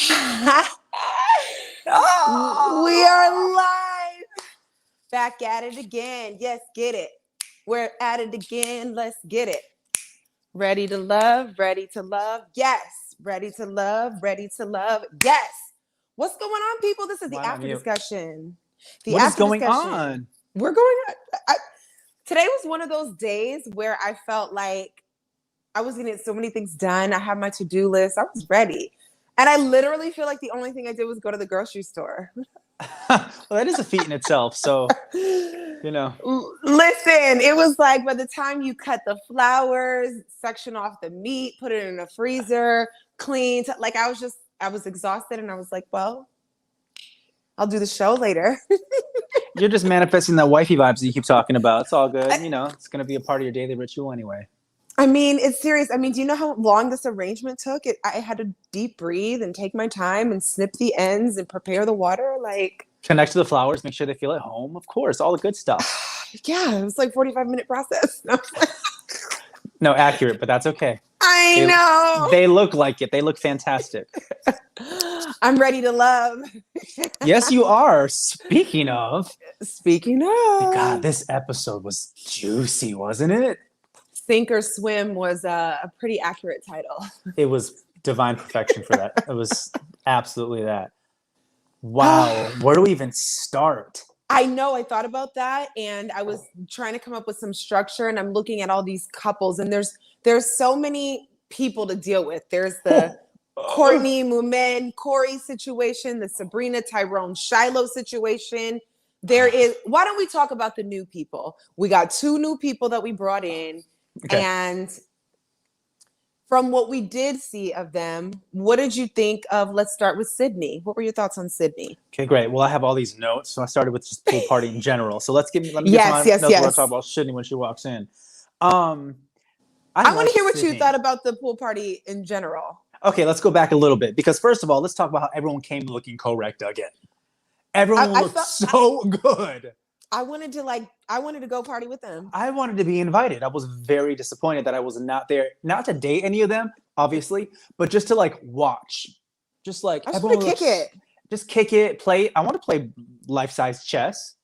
We are live. Back at it again. Yes, get it. We're at it again. Let's get it. Ready to love, ready to love. Yes. Ready to love, ready to love. Yes. What's going on, people? This is the after discussion. What is going on? We're going on. Today was one of those days where I felt like I was getting so many things done. I had my to-do list. I was ready. And I literally feel like the only thing I did was go to the grocery store. Well, that is a feat in itself. So, you know. Listen, it was like by the time you cut the flowers, section off the meat, put it in the freezer, clean. Like I was exhausted and I was like, well, I'll do the show later. You're just manifesting that wifey vibes that you keep talking about. It's all good. You know, it's going to be a part of your daily ritual anyway. I mean, it's serious. I mean, do you know how long this arrangement took? I had to deep breathe and take my time and snip the ends and prepare the water. Like connect to the flowers, make sure they feel at home. Of course, all the good stuff. Yeah, it was like 45-minute process. No, accurate, but that's okay. I know. They look like it. They look fantastic. I'm ready to love. Yes, you are. Speaking of. God, this episode was juicy, wasn't it? Sink or Swim was a pretty accurate title. It was divine perfection for that. It was absolutely that. Wow. Where do we even start? I know. I thought about that and I was trying to come up with some structure and I'm looking at all these couples and there's so many people to deal with. There's the Courtney, Mumen, Corey situation, the Sabrina, Tyrone, Shiloh situation. Why don't we talk about the new people? We got 2 new people that we brought in. Okay. And from what we did see of them, what did you think of, let's start with Sydney. What were your thoughts on Sydney? Okay, great. Well, I have all these notes. So I started with just pool party in general. So let me get some notes. We'll talk about Sydney when she walks in. I want to hear what you thought about the pool party in general. Okay, let's go back a little bit. Because first of all, let's talk about how everyone came looking correct again. Everyone looked so good. I wanted to go party with them. I wanted to be invited. I was very disappointed that I was not there, not to date any of them, obviously, but just to like watch. Just like I just want to kick it. Just kick it, play. I want to play life-size chess.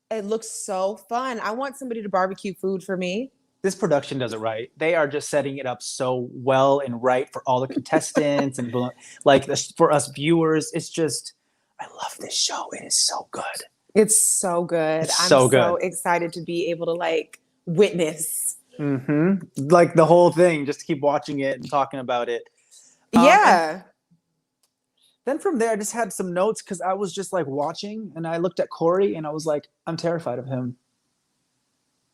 It looks so fun. I want somebody to barbecue food for me. This production does it right. They are just setting it up so well and right for all the contestants and like for us viewers. It's just, I love this show. It is so good. It's so good. I'm so excited to be able to like witness. Mm-hmm. Like the whole thing, just to keep watching it and talking about it. Yeah. Then from there, I just had some notes because I was just like watching and I looked at Corey and I was like, I'm terrified of him.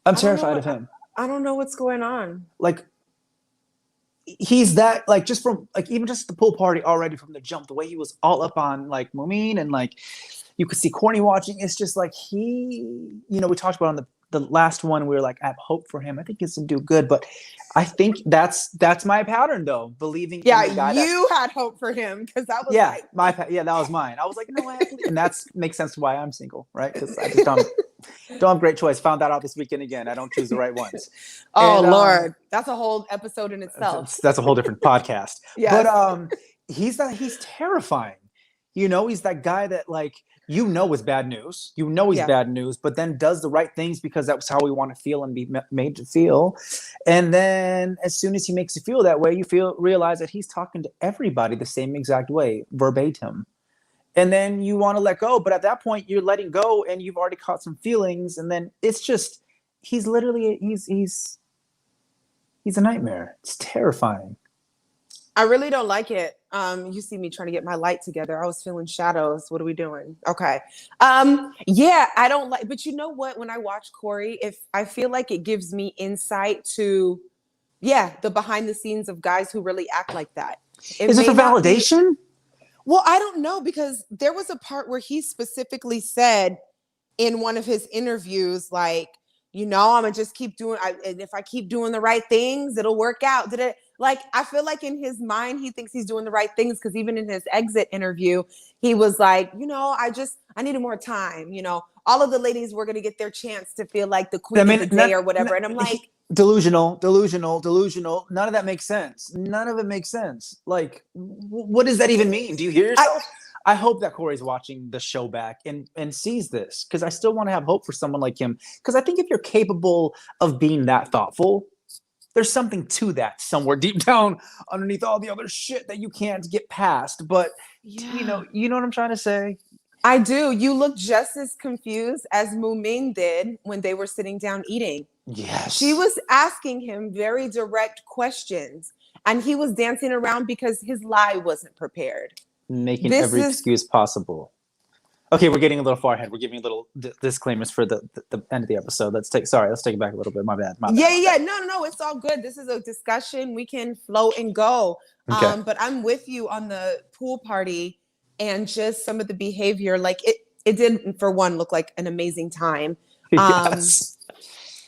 I'm terrified of him. I don't know what's going on. Like, he's that, like, just from, like, even just the pool party already from the jump, the way he was all up on, like, Mumin and, like, you could see Courtney watching. It's just like we talked about on the last one, we were like, I have hope for him. I think he's going to do good. But I think that's my pattern, though, believing in the guy you had hope for him because that was that was mine. I was like, no, and that makes sense to why I'm single, right? Because I just don't have great choice. Found that out this weekend again. I don't choose the right ones. Lord, that's a whole episode in itself. That's a whole different podcast. Yes. But he's terrifying. You know, he's that guy that like. Is bad news. He's bad news, but then does the right things because that's how we want to feel and be made to feel. And then as soon as he makes you feel that way, you realize that he's talking to everybody the same exact way, verbatim. And then you want to let go. But at that point, you're letting go and you've already caught some feelings. And then it's just, he's literally, he's a nightmare. It's terrifying. I really don't like it. You see me trying to get my light together. I was feeling shadows. What are we doing? Okay. I don't like, but you know what? When I watch Corey, I feel like it gives me insight to, the behind the scenes of guys who really act like that. Is it for validation? Well, I don't know, because there was a part where he specifically said in one of his interviews, like, I'm gonna just keep doing, and if I keep doing the right things, it'll work out. Like, I feel like in his mind, he thinks he's doing the right things because even in his exit interview, he was like, I needed more time. All of the ladies were going to get their chance to feel like the queen of the day or whatever. And I'm like, delusional. None of that makes sense. None of it makes sense. Like, what does that even mean? Do you hear yourself? I hope that Corey's watching the show back and sees this, because I still want to have hope for someone like him. Because I think if you're capable of being that thoughtful, there's something to that somewhere deep down underneath all the other shit that you can't get past. But you know what I'm trying to say? I do. You look just as confused as Muming did when they were sitting down eating. Yes. She was asking him very direct questions, and he was dancing around because his lie wasn't prepared. Making every excuse possible. Okay, we're getting a little far ahead. We're giving a little disclaimers for the end of the episode. Let's take it back a little bit. My bad. Yeah. No, it's all good. This is a discussion. We can flow and go. Okay. But I'm with you on the pool party and just some of the behavior. Like it did, for one, look like an amazing time. Yes.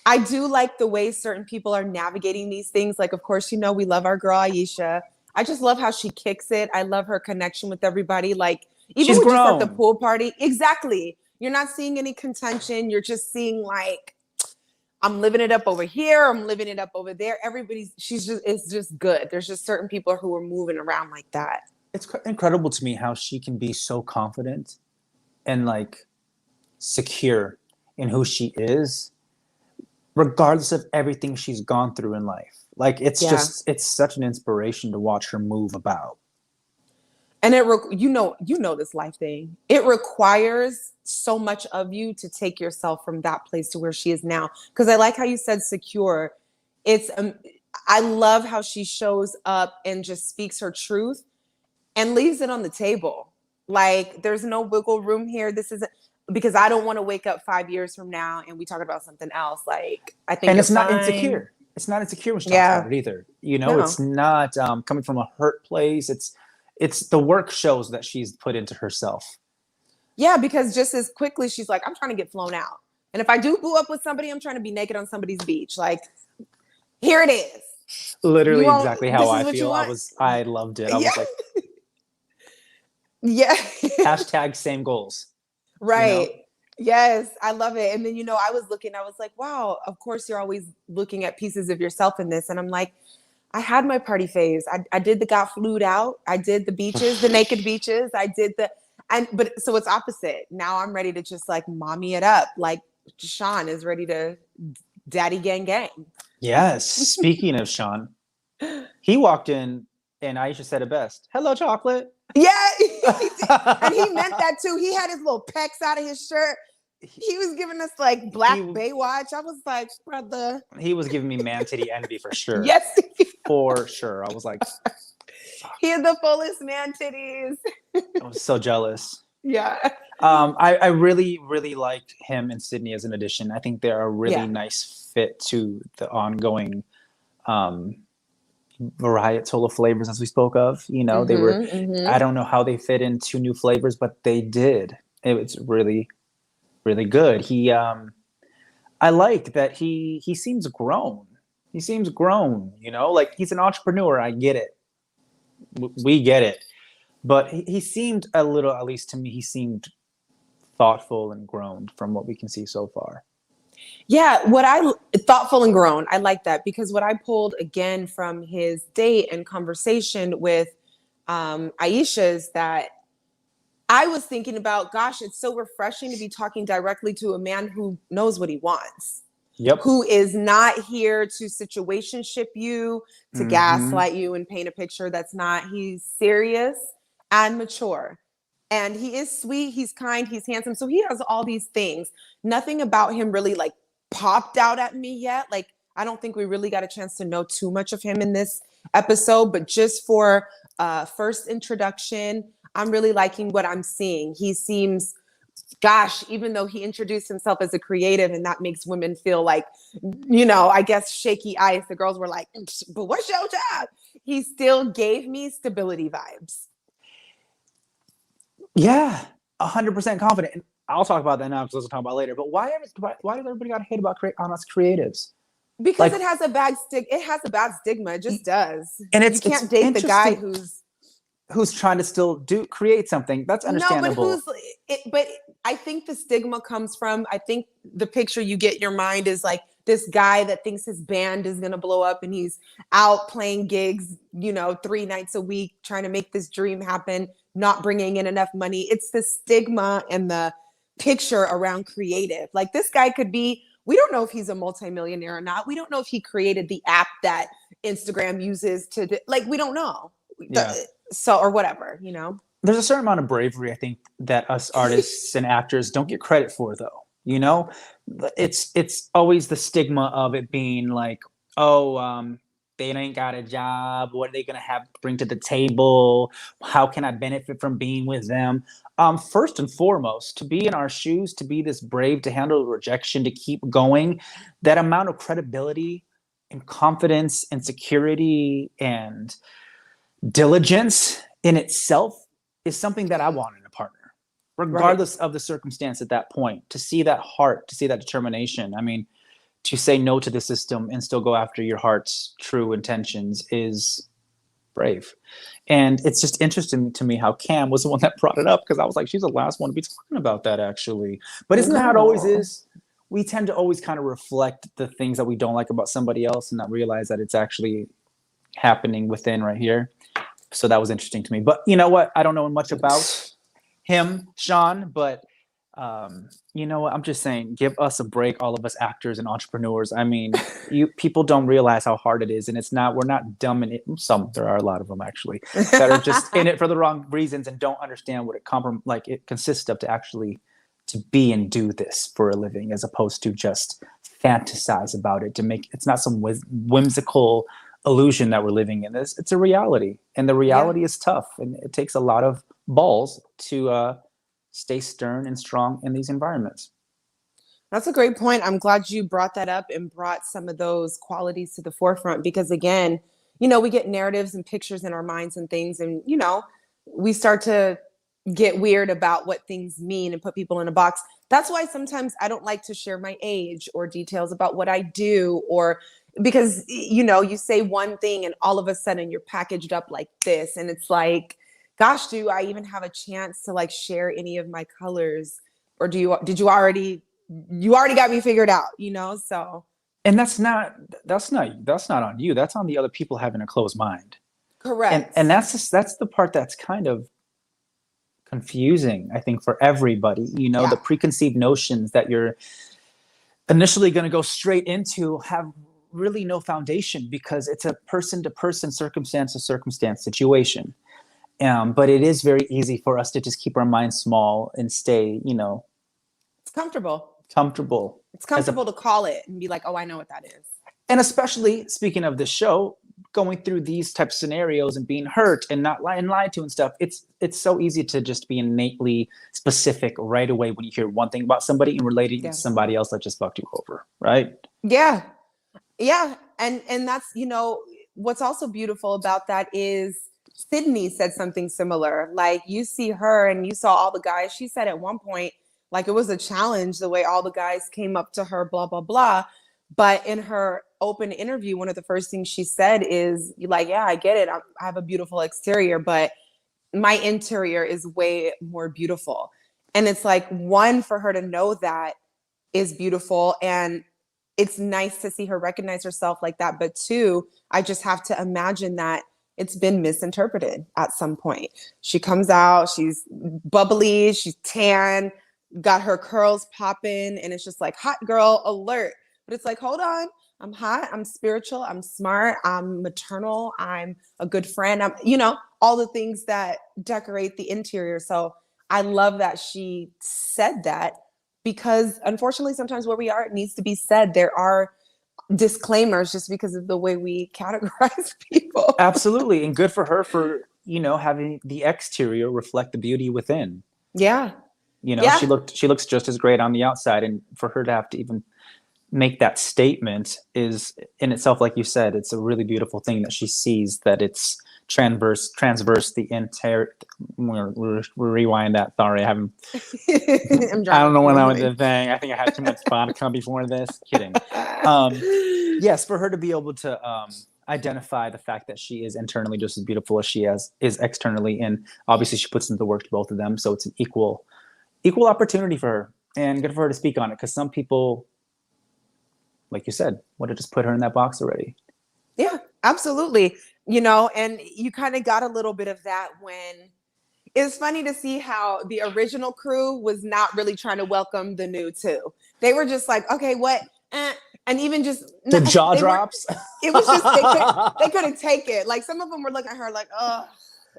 I do like the way certain people are navigating these things. Like, of course, we love our girl Aisha. I just love how she kicks it. I love her connection with everybody. Like, even She's just grown. at the pool party. Exactly. You're not seeing any contention. You're just seeing like, I'm living it up over here. I'm living it up over there. It's just good. There's just certain people who are moving around like that. It's incredible to me how she can be so confident and like secure in who she is, regardless of everything she's gone through in life. Like, it's such an inspiration to watch her move about. And this life thing. It requires so much of you to take yourself from that place to where she is now. Because I like how you said secure. I love how she shows up and just speaks her truth and leaves it on the table. Like, there's no wiggle room here. This isn't, because I don't want to wake up 5 years from now and we talk about something else. Like, I think, and it's not insecure. It's not insecure when she talks about it either. No. It's not coming from a hurt place. It's the work shows that she's put into herself. Yeah, because just as quickly she's like, I'm trying to get flown out. And if I do boo up with somebody, I'm trying to be naked on somebody's beach. Like, here it is. Literally exactly how I feel. I loved it. I was like, yeah. Hashtag same goals. Right. Yes, I love it. And then, I was like, wow, of course you're always looking at pieces of yourself in this. And I'm like, I had my party phase. I did the got flued out. I did the beaches, the naked beaches. I did but so it's opposite. Now I'm ready to just like mommy it up. Like Sean is ready to daddy gang gang. Yes. Speaking of Sean, he walked in and Aisha said it best. Hello, chocolate. Yeah. And he meant that too. He had his little pecs out of his shirt. He was giving us like Black Baywatch. I was like, brother. He was giving me man titty envy for sure. Yes. For sure. I was like, he had the fullest man titties. I was so jealous. Yeah. I really, really liked him and Sydney as an addition. I think they're a really nice fit to the ongoing varietal of flavors, as we spoke of. They were, I don't know how they fit into new flavors, but they did. It's really, really good. I like that he seems grown. He seems grown, like he's an entrepreneur. I get it. We get it. But he seemed a little, at least to me, he seemed thoughtful and grown from what we can see so far. Yeah, thoughtful and grown. I like that, because what I pulled again from his date and conversation with Aisha is that I was thinking about, gosh, it's so refreshing to be talking directly to a man who knows what he wants. Yep. Who is not here to situationship you, to gaslight you and paint a picture that's not. He's serious and mature. And he is sweet, he's kind, he's handsome. So he has all these things. Nothing about him really like popped out at me yet. Like, I don't think we really got a chance to know too much of him in this episode, but just for first introduction, I'm really liking what I'm seeing. He seems, gosh, even though he introduced himself as a creative, and that makes women feel like, I guess shaky ice. The girls were like, but what's your job? He still gave me stability vibes. Yeah, 100% confident. And I'll talk about that now because we'll talk about it later. But why does everybody got to hate on us creatives? Because Like, it has a bad stigma. It just does. and You it's can't date the guy interesting who's trying to still create something. That's no, but understandable. but I think the stigma comes from, I think the picture you get in your mind is like this guy that thinks his band is going to blow up and he's out playing gigs, 3 nights a week, trying to make this dream happen, not bringing in enough money. It's the stigma and the picture around creative. Like this guy could be, we don't know if he's a multimillionaire or not. We don't know if he created the app that Instagram uses like, we don't know. Yeah. So, or whatever, There's a certain amount of bravery, I think, that us artists and actors don't get credit for, though. It's always the stigma of it being like, oh, they ain't got a job. What are they gonna have to bring to the table? How can I benefit from being with them? First and foremost, to be in our shoes, to be this brave, to handle rejection, to keep going, that amount of credibility and confidence and security and diligence in itself is something that I want in a partner, regardless of the circumstance at that point. To see that heart, to see that determination. I mean, to say no to the system and still go after your heart's true intentions is brave. And it's just interesting to me how Cam was the one that brought it up, because I was like, she's the last one to be talking about that, actually. But isn't that how it always is? We tend to always kind of reflect the things that we don't like about somebody else and not realize that it's actually happening within right here. So that was interesting to me. But you know what? I don't know much about him, Sean, but you know what? I'm just saying, give us a break, all of us actors and entrepreneurs. I mean, people don't realize how hard it is, and we're not dumb in it. There are a lot of them actually that are just in it for the wrong reasons and don't understand what it consists of to be and do this for a living, as opposed to just fantasize about it it's not some whimsical illusion that we're living in. It's a reality, and the reality is tough, and it takes a lot of balls to stay stern and strong in these environments. That's a great point. I'm glad you brought that up and brought some of those qualities to the forefront, because again, we get narratives and pictures in our minds and things, and we start to get weird about what things mean and put people in a box. That's why sometimes I don't like to share my age or details about what I do, or because you say one thing and all of a sudden you're packaged up like this, and it's like, gosh, do I even have a chance to like share any of my colors, or you already got me figured out, so. And that's not on you. That's on the other people having a closed mind. Correct. And that's the part that's kind of confusing, I think, for everybody. The preconceived notions that you're initially going to go straight into have really no foundation, because it's a person to person, circumstance to circumstance situation. But it is very easy for us to just keep our minds small and stay, it's comfortable. It's comfortable to call it and be like, oh, I know what that is. And especially, speaking of this show, going through these types of scenarios and being hurt and not lied to and stuff, it's so easy to just be innately specific right away when you hear one thing about somebody and relating to somebody else that just fucked you over, right? Yeah. And that's, what's also beautiful about that is Sydney said something similar. Like, you see her and you saw all the guys. She said at one point, like, it was a challenge the way all the guys came up to her, blah, blah, blah. But in her open interview, one of the first things she said is, like, yeah, I get it. I have a beautiful exterior, but my interior is way more beautiful. And it's like, one, for her to know that is beautiful. And it's nice to see her recognize herself like that. But two, I just have to imagine that it's been misinterpreted at some point. She comes out, she's bubbly, she's tan, got her curls popping, and it's just like, hot girl alert. But it's like, hold on, I'm hot, I'm spiritual, I'm smart, I'm maternal, I'm a good friend, I'm, all the things that decorate the interior. So I love that she said that, because unfortunately, sometimes where we are, it needs to be said. There are disclaimers just because of the way we categorize people. Absolutely. And good for her for, having the exterior reflect the beauty within. Yeah. She looks just as great on the outside, and for her to have to even make that statement is in itself, like you said, it's a really beautiful thing that she sees that it's transverse the entire. We're rewind that. Sorry, I haven't. I'm I don't know when I was driving. the thing. I think I had too much vodka before this. Kidding. Yes, for her to be able to identify the fact that she is internally just as beautiful as she is externally, and obviously she puts into the work to both of them, so it's an equal opportunity for her, and good for her to speak on it, because some people, like you said, would have just put her in that box already. Yeah, absolutely. And you kind of got a little bit of that when it's funny to see how the original crew was not really trying to welcome the new two. They were just like, okay, what? And even just the jaw drops. It was just they couldn't take it. Like some of them were looking at her like, oh,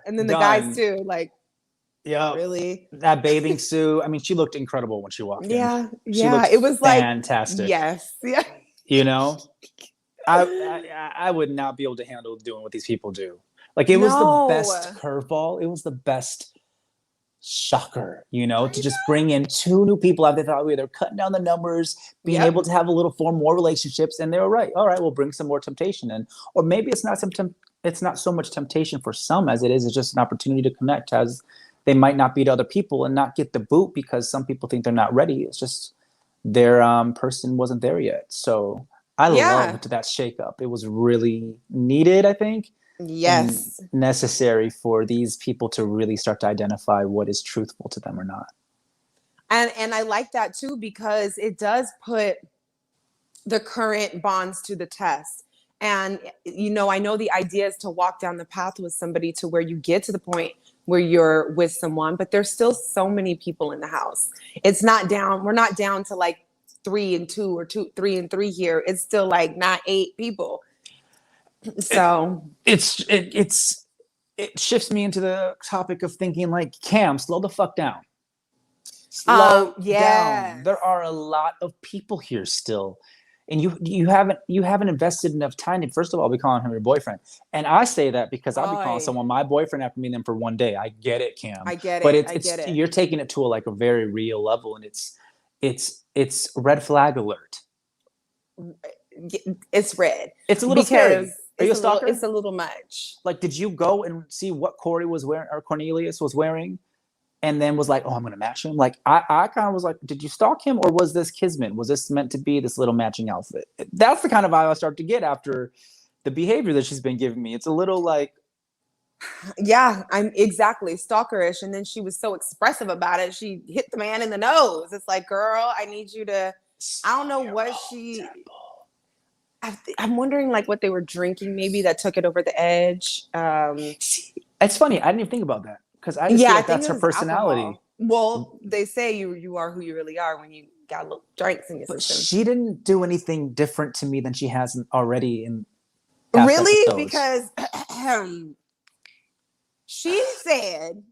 and then the guys too, like, yeah, really? That bathing suit. I mean, she looked incredible when she walked in. She looked it was fantastic. Like, yes, yeah. I would not be able to handle doing what these people do. Like, it was the best curveball. It was the best shocker, to just bring in two new people after they thought they're cutting down the numbers, being able to have a little more relationships, and they were right. All right, we'll bring some more temptation in. Or maybe it's not so much temptation for some as it is just an opportunity to connect, as they might not be to other people and not get the boot because some people think they're not ready. It's just their person wasn't there yet. So I loved that shakeup. It was really needed, I think. Yes. And necessary for these people to really start to identify what is truthful to them or not. And I like that too, because it does put the current bonds to the test. And, I know the idea is to walk down the path with somebody to where you get to the point where you're with someone, but there's still so many people in the house. It's not down. We're not down to like 3 and 2 or 3 and 3 here. It's still like not 8 people. So it shifts me into the topic of thinking like, Cam, slow the fuck down. Slow down. There are a lot of people here still. And you haven't invested enough time to, first of all, be calling him your boyfriend. And I say that because I'll be calling someone my boyfriend after meeting them for one day. I get it, Cam. I get it. But I get it. You're taking it to a very real level, and it's red flag alert. It's red. It's a little scary. Are you a stalker? It's a little much. Like, did you go and see what Corey was wearing or Cornelius was wearing, and then was like, oh, I'm going to match him? Like, I kind of was like, did you stalk him, or was this kismet? Was this meant to be this little matching outfit? That's the kind of vibe I start to get after the behavior that she's been giving me. It's a little like, yeah, I'm exactly stalkerish. And then she was so expressive about it. She hit the man in the nose. It's like, girl, I need you to, I don't know what she, I'm wondering like what they were drinking, maybe that took it over the edge. It's funny. I didn't even think about that, because I just feel like that's her personality. Alcohol. Well, they say you are who you really are when you got little drinks in your system. She didn't do anything different to me than she has already in really episodes. Because she said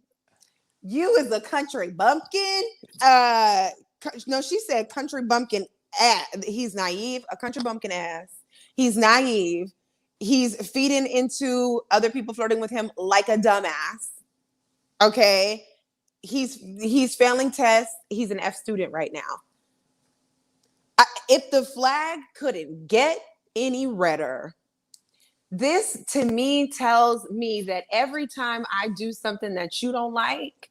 you is a country bumpkin. No, she said country bumpkin ass. He's naive, a country bumpkin ass. He's naive. He's feeding into other people flirting with him like a dumbass. Okay. He's failing tests. He's an F student right now. If the flag couldn't get any redder, this to me tells me that every time I do something that you don't like,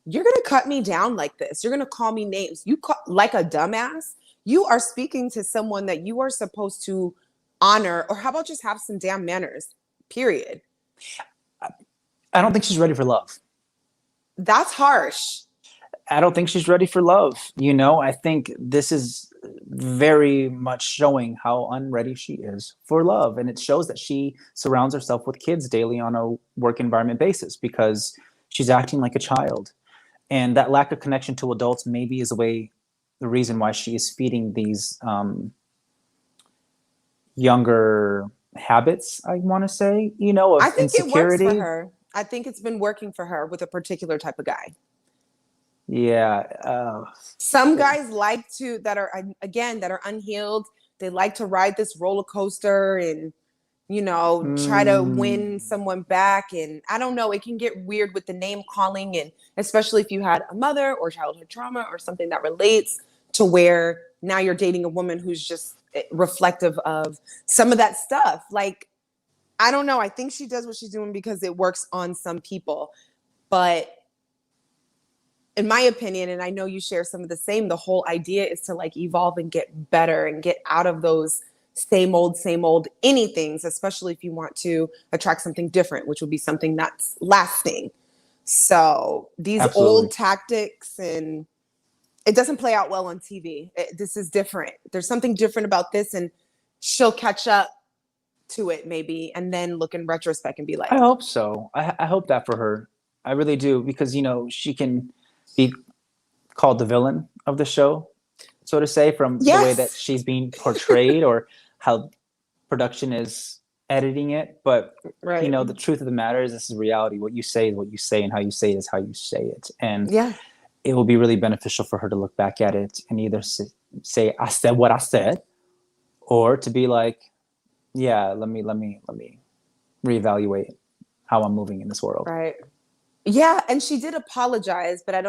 you're going to cut me down like this. You're going to call me names. Like a dumbass. You are speaking to someone that you are supposed to honor, or how about just have some damn manners, period. I don't think she's ready for love. That's harsh. I don't think she's ready for love. I think this is very much showing how unready she is for love. And it shows that she surrounds herself with kids daily on a work environment basis, because she's acting like a child. And that lack of connection to adults maybe is the reason why she is feeding these younger habits, I want to say, of I think insecurity. It works for her. I think it's been working for her with a particular type of guy. Yeah. Some guys that are unhealed. They like to ride this roller coaster and, try to win someone back. And I don't know, it can get weird with the name calling. And especially if you had a mother or childhood trauma or something that relates to where now you're dating a woman who's just reflective of some of that stuff. Like, I don't know. I think she does what she's doing because it works on some people. But in my opinion, and I know you share some of the same, the whole idea is to like evolve and get better and get out of those same old anythings, especially if you want to attract something different, which would be something that's lasting. So these Absolutely. old tactics, and it doesn't play out well on TV. This is different. There's something different about this, and she'll catch up to it maybe, and then look in retrospect and be like, I hope so. I hope that for her. I really do, because she can be called the villain of the show, so to say, from the way that she's being portrayed or how production is editing it. But the truth of the matter is, this is reality. What you say is what you say, and how you say it is how you say it. And it will be really beneficial for her to look back at it and either say I said what I said, or to be like, yeah, let me reevaluate how I'm moving in this world. Right. Yeah, and she did apologize, but I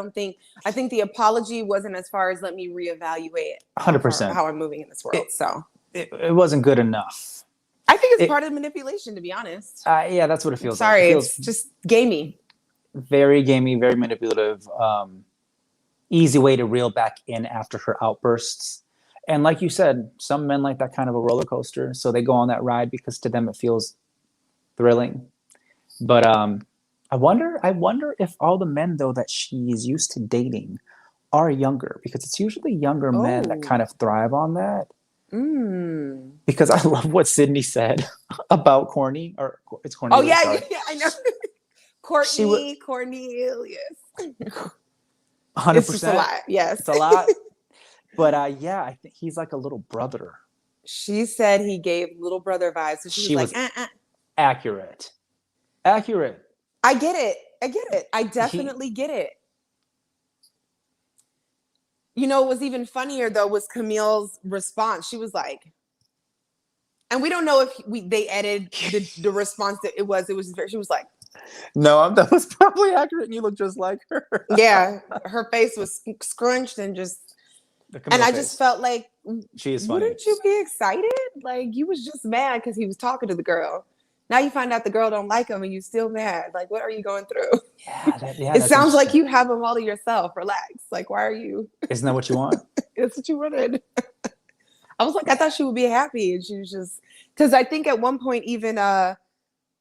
think the apology wasn't as far as let me reevaluate 100% how I'm moving in this world. It wasn't good enough. I think it's part of the manipulation, to be honest. Yeah, that's what it feels like. Sorry, it's just gamey. Very gamey, very manipulative. Easy way to reel back in after her outbursts. And like you said, some men like that kind of a roller coaster, so they go on that ride because to them it feels thrilling. But I wonder if all the men, though, that she's used to dating are younger, because it's usually younger men that kind of thrive on that. Because I love what Sydney said about Courtney, or it's Cornelius. Oh yeah, I know. Courtney, Cornelius. 100%. It's just a lot. Yes, it's a lot. But I think he's like a little brother. She said he gave little brother vibes. So she was like, accurate. I get it. I definitely get it. What was even funnier though was Camille's response. She was like, and we don't know if they edited the response that it was. She was like, no, that was probably accurate, and you look just like her. Yeah, her face was scrunched and just. And I just felt like, she is funny. Wouldn't you be excited? Like, you was just mad because he was talking to the girl. Now you find out the girl don't like him and you still mad. Like, what are you going through? It sounds like you have him all to yourself. Relax. Like, why are you? Isn't that what you want? That's what you wanted. I was like, I thought she would be happy. And she was just, because I think at one point even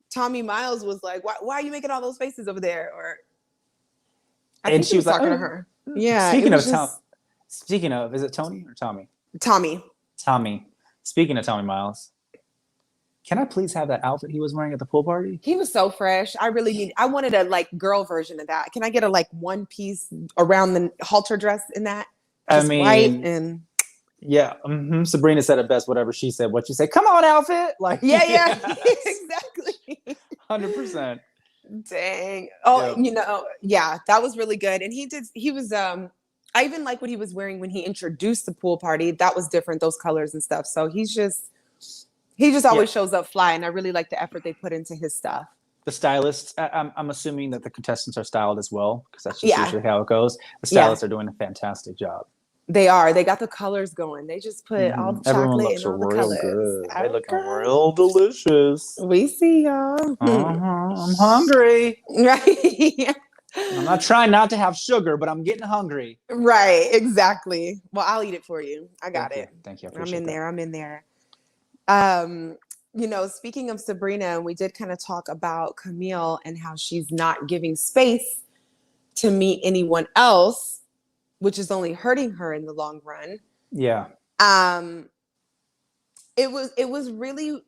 Tommy Miles was like, why are you making all those faces over there? Or I think she was talking to her. Yeah. Speaking of, is it Tony or Tommy? Tommy. Speaking of Tommy Miles, can I please have that outfit he was wearing at the pool party? He was so fresh. I wanted a like girl version of that. Can I get a like one piece around the halter dress in that? Just white and. Yeah. Sabrina said it best, whatever she said. What you say? Come on, outfit. Like, yeah. Exactly. 100%. Dang. Oh, yeah, that was really good. And he was, I even like what he was wearing when he introduced the pool party. That was different, those colors and stuff. So he just always shows up fly. And I really like the effort they put into his stuff. The stylists, I'm assuming that the contestants are styled as well, because that's just usually how it goes. The stylists are doing a fantastic job. They are. They got the colors going. They just put all the chocolate and all the colors. Good. They look real delicious. We see y'all. I'm hungry. Right. I'm not trying not to have sugar, but I'm getting hungry. Right. Exactly. Well, I'll eat it for you. I got it. Thank you. I'm in there. Speaking of Sabrina, we did kind of talk about Camille and how she's not giving space to meet anyone else, which is only hurting her in the long run. Yeah. It was really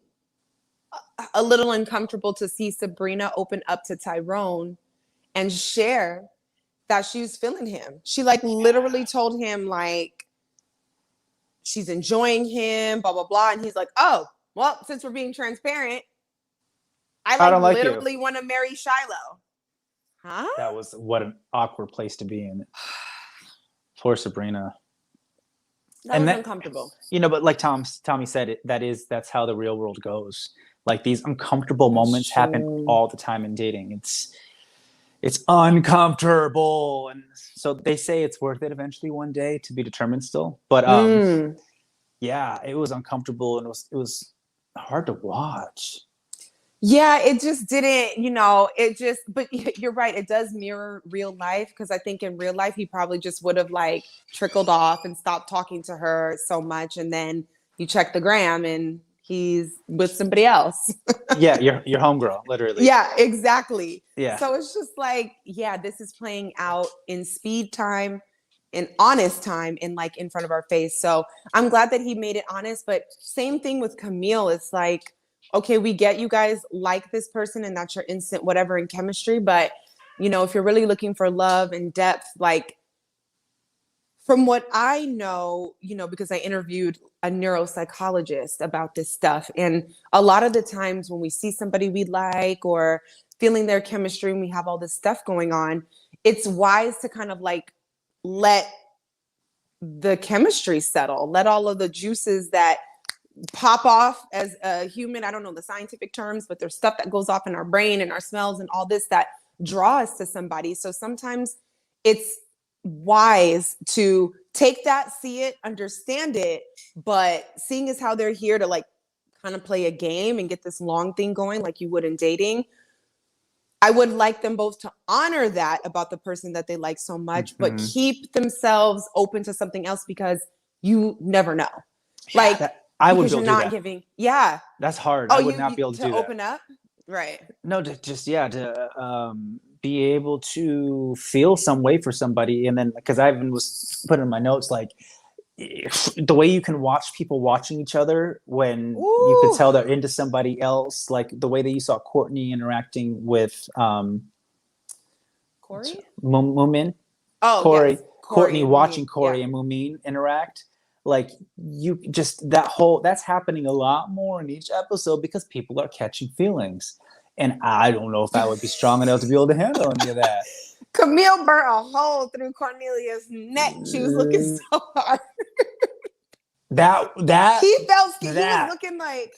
a little uncomfortable to see Sabrina open up to Tyrone and share that she was feeling him. She like literally told him like she's enjoying him, blah, blah, blah. And he's like, oh, well, since we're being transparent, I literally want to marry Shiloh. Huh? That was what an awkward place to be in. Poor Sabrina. That was uncomfortable. But like Tommy said, that's how the real world goes. Like these uncomfortable moments happen all the time in dating. It's uncomfortable. And so they say it's worth it eventually one day, to be determined still. But yeah, it was uncomfortable and it was hard to watch. Yeah, it just didn't, but you're right. It does mirror real life because I think in real life, he probably just would have like trickled off and stopped talking to her so much. And then you check the gram and he's with somebody else. Yeah, your homegirl, literally. Yeah, exactly. Yeah. So it's just like, yeah, this is playing out in speed time, in honest time, and like in front of our face. So I'm glad that he made it honest. But same thing with Camille. It's like, okay, we get you guys like this person and that's your instant whatever in chemistry. But, if you're really looking for love and depth, like from what I know, because I interviewed a neuropsychologist about this stuff. And a lot of the times when we see somebody we like or feeling their chemistry and we have all this stuff going on, it's wise to kind of like let the chemistry settle, let all of the juices that pop off as a human. I don't know the scientific terms, but there's stuff that goes off in our brain and our smells and all this that draw us to somebody. So sometimes it's wise to take that, see it, understand it, but seeing as how they're here to like kind of play a game and get this long thing going like you would in dating, I would like them both to honor that about the person that they like so much, but keep themselves open to something else because you never know. Like I would because you're not giving. Yeah. That's hard. Oh, I would not be able to do that. Open up? Right. No, to be able to feel some way for somebody. And then, because I even was putting in my notes, like, the way you can watch people watching each other when you could tell they're into somebody else, like the way that you saw Courtney interacting with Corey? Moomin. Oh, Corey. Yes. Courtney watching Moomin. Corey and Moomin interact. Like, you just, that's happening a lot more in each episode because people are catching feelings. And I don't know if I would be strong enough to be able to handle any of that. Camille burnt a hole through Cornelia's neck. She was looking so hard. He felt scared. He was looking like,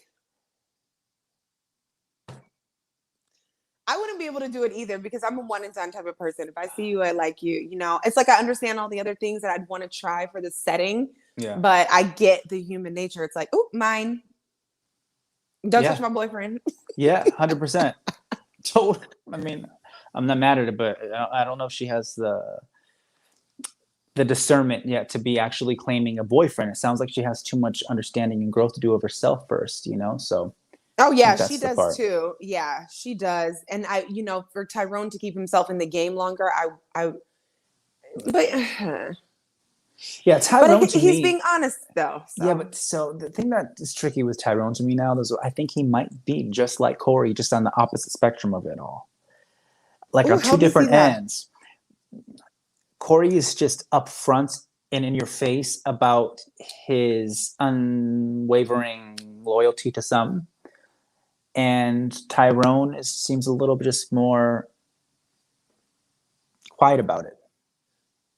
I wouldn't be able to do it either because I'm a one and done type of person. If I see you, I like you. It's like I understand all the other things that I'd want to try for the setting. Yeah. But I get the human nature. It's like, oh, mine. Don't touch my boyfriend. Yeah, 100%. Totally. I mean, I'm not mad at it, but I don't know if she has the discernment yet to be actually claiming a boyfriend. It sounds like she has too much understanding and growth to do of herself first, So. Oh yeah, she does too. Yeah, she does. And for Tyrone to keep himself in the game longer, yeah, Tyrone but to he's me, being honest though. So. Yeah, but so the thing that is tricky with Tyrone to me now is I think he might be just like Corey, just on the opposite spectrum of it all. Like on two different ends. Corey is just upfront and in your face about his unwavering loyalty to some. And Tyrone seems a little bit just more quiet about it.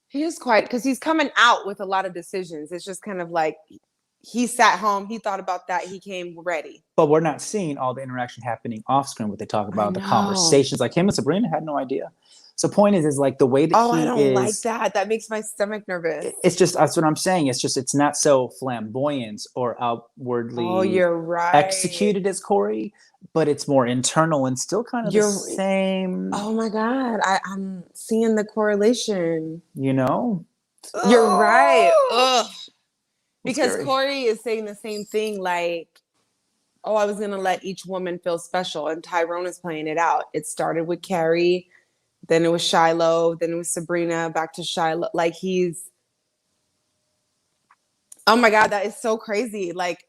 He is quiet because he's coming out with a lot of decisions. It's just kind of like he sat home, he thought about that, he came ready. But we're not seeing all the interaction happening off screen, what they talk about, the conversations. Like him and Sabrina had no idea. So point is like the way that I don't like that. That makes my stomach nervous. It's just, that's what I'm saying. It's just, it's not so flamboyant or outwardly you're right. executed as Corey, but it's more internal and still kind of the same. Oh my God. I'm seeing the correlation. You're right. Ugh. Because scary. Corey is saying the same thing, like, oh, I was going to let each woman feel special. And Tyrone is playing it out. It started with Carrie. Then it was Shiloh. Then it was Sabrina. Back to Shiloh. Like oh my God, that is so crazy. Like,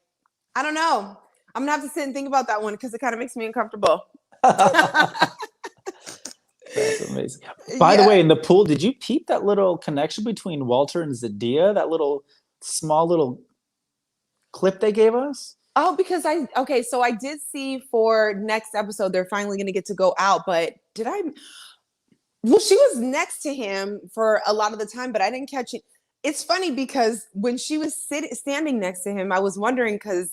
I don't know. I'm going to have to sit and think about that one because it kind of makes me uncomfortable. That's amazing. By the way, in the pool, did you peep that little connection between Walter and Zadia? That small little clip they gave us? Oh, because so I did see for next episode, they're finally going to get to go out. But well, she was next to him for a lot of the time, but I didn't catch it. It's funny because when she was standing next to him, I was wondering because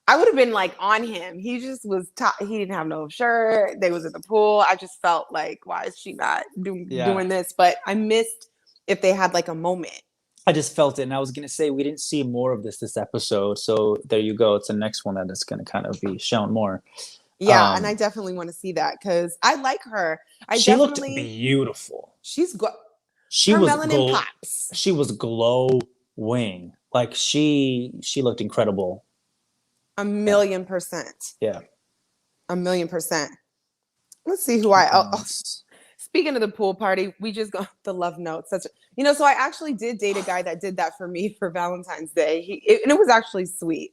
I would have been like on him. He just was, he didn't have no shirt. They was in the pool. I just felt like, why is she not doing this? But I missed if they had like a moment. I just felt it. And I was going to say, we didn't see more of this episode. So there you go. It's the next one that is going to kind of be shown more. Yeah, and I definitely want to see that because I like her. She looked beautiful. She's good. She Her was melanin pops. She was glowing. Like she looked incredible. 1,000,000%. Yeah. 1,000,000%. Let's see who speaking of the pool party, we just got the love notes. So I actually did date a guy that did that for me for Valentine's Day. And it was actually sweet.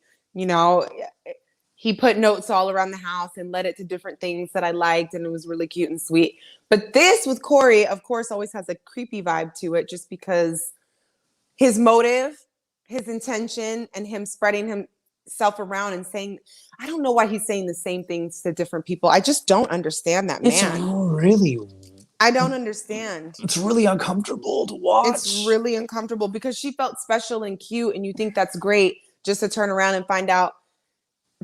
He put notes all around the house and led it to different things that I liked, and it was really cute and sweet. But this with Corey, of course, always has a creepy vibe to it, just because his motive, his intention, and him spreading himself around and saying, I don't know why he's saying the same things to different people. I just don't understand that man. I don't understand. It's really uncomfortable to watch. It's really uncomfortable because she felt special and cute, and you think that's great, just to turn around and find out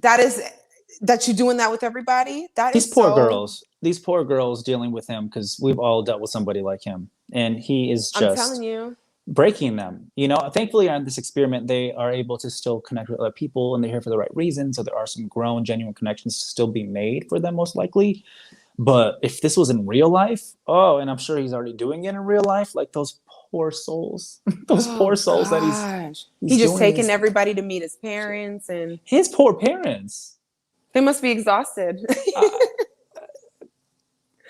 that you're doing that with everybody. These poor girls dealing with him, because we've all dealt with somebody like him, and he is just, I'm telling you, breaking them. Thankfully on this experiment they are able to still connect with other people, and they're here for the right reasons, so there are some grown, genuine connections to still be made for them, most likely. But if this was in real life, and I'm sure he's already doing it in real life, like those poor souls, that he's just taking everybody to meet his parents, and his poor parents. They must be exhausted.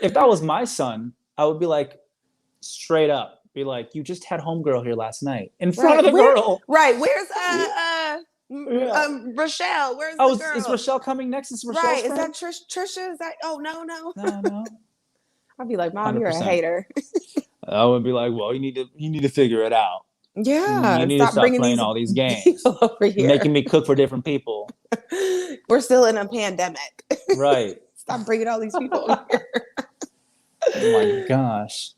If that was my son, I would be like, straight up, be like, you just had homegirl here last night in front of the girl. Right. Where's Rochelle? Where's the girl? Is Rochelle coming next? Is Rochelle's right. friend? Is that Trisha? Is that? Oh, no. No. I'd be like, Mom, you're a hater. I would be like, well, you need to figure it out. Yeah. You need to stop playing all these games. Over here. Making me cook for different people. We're still in a pandemic. Right. Stop bringing all these people over here. Oh my gosh.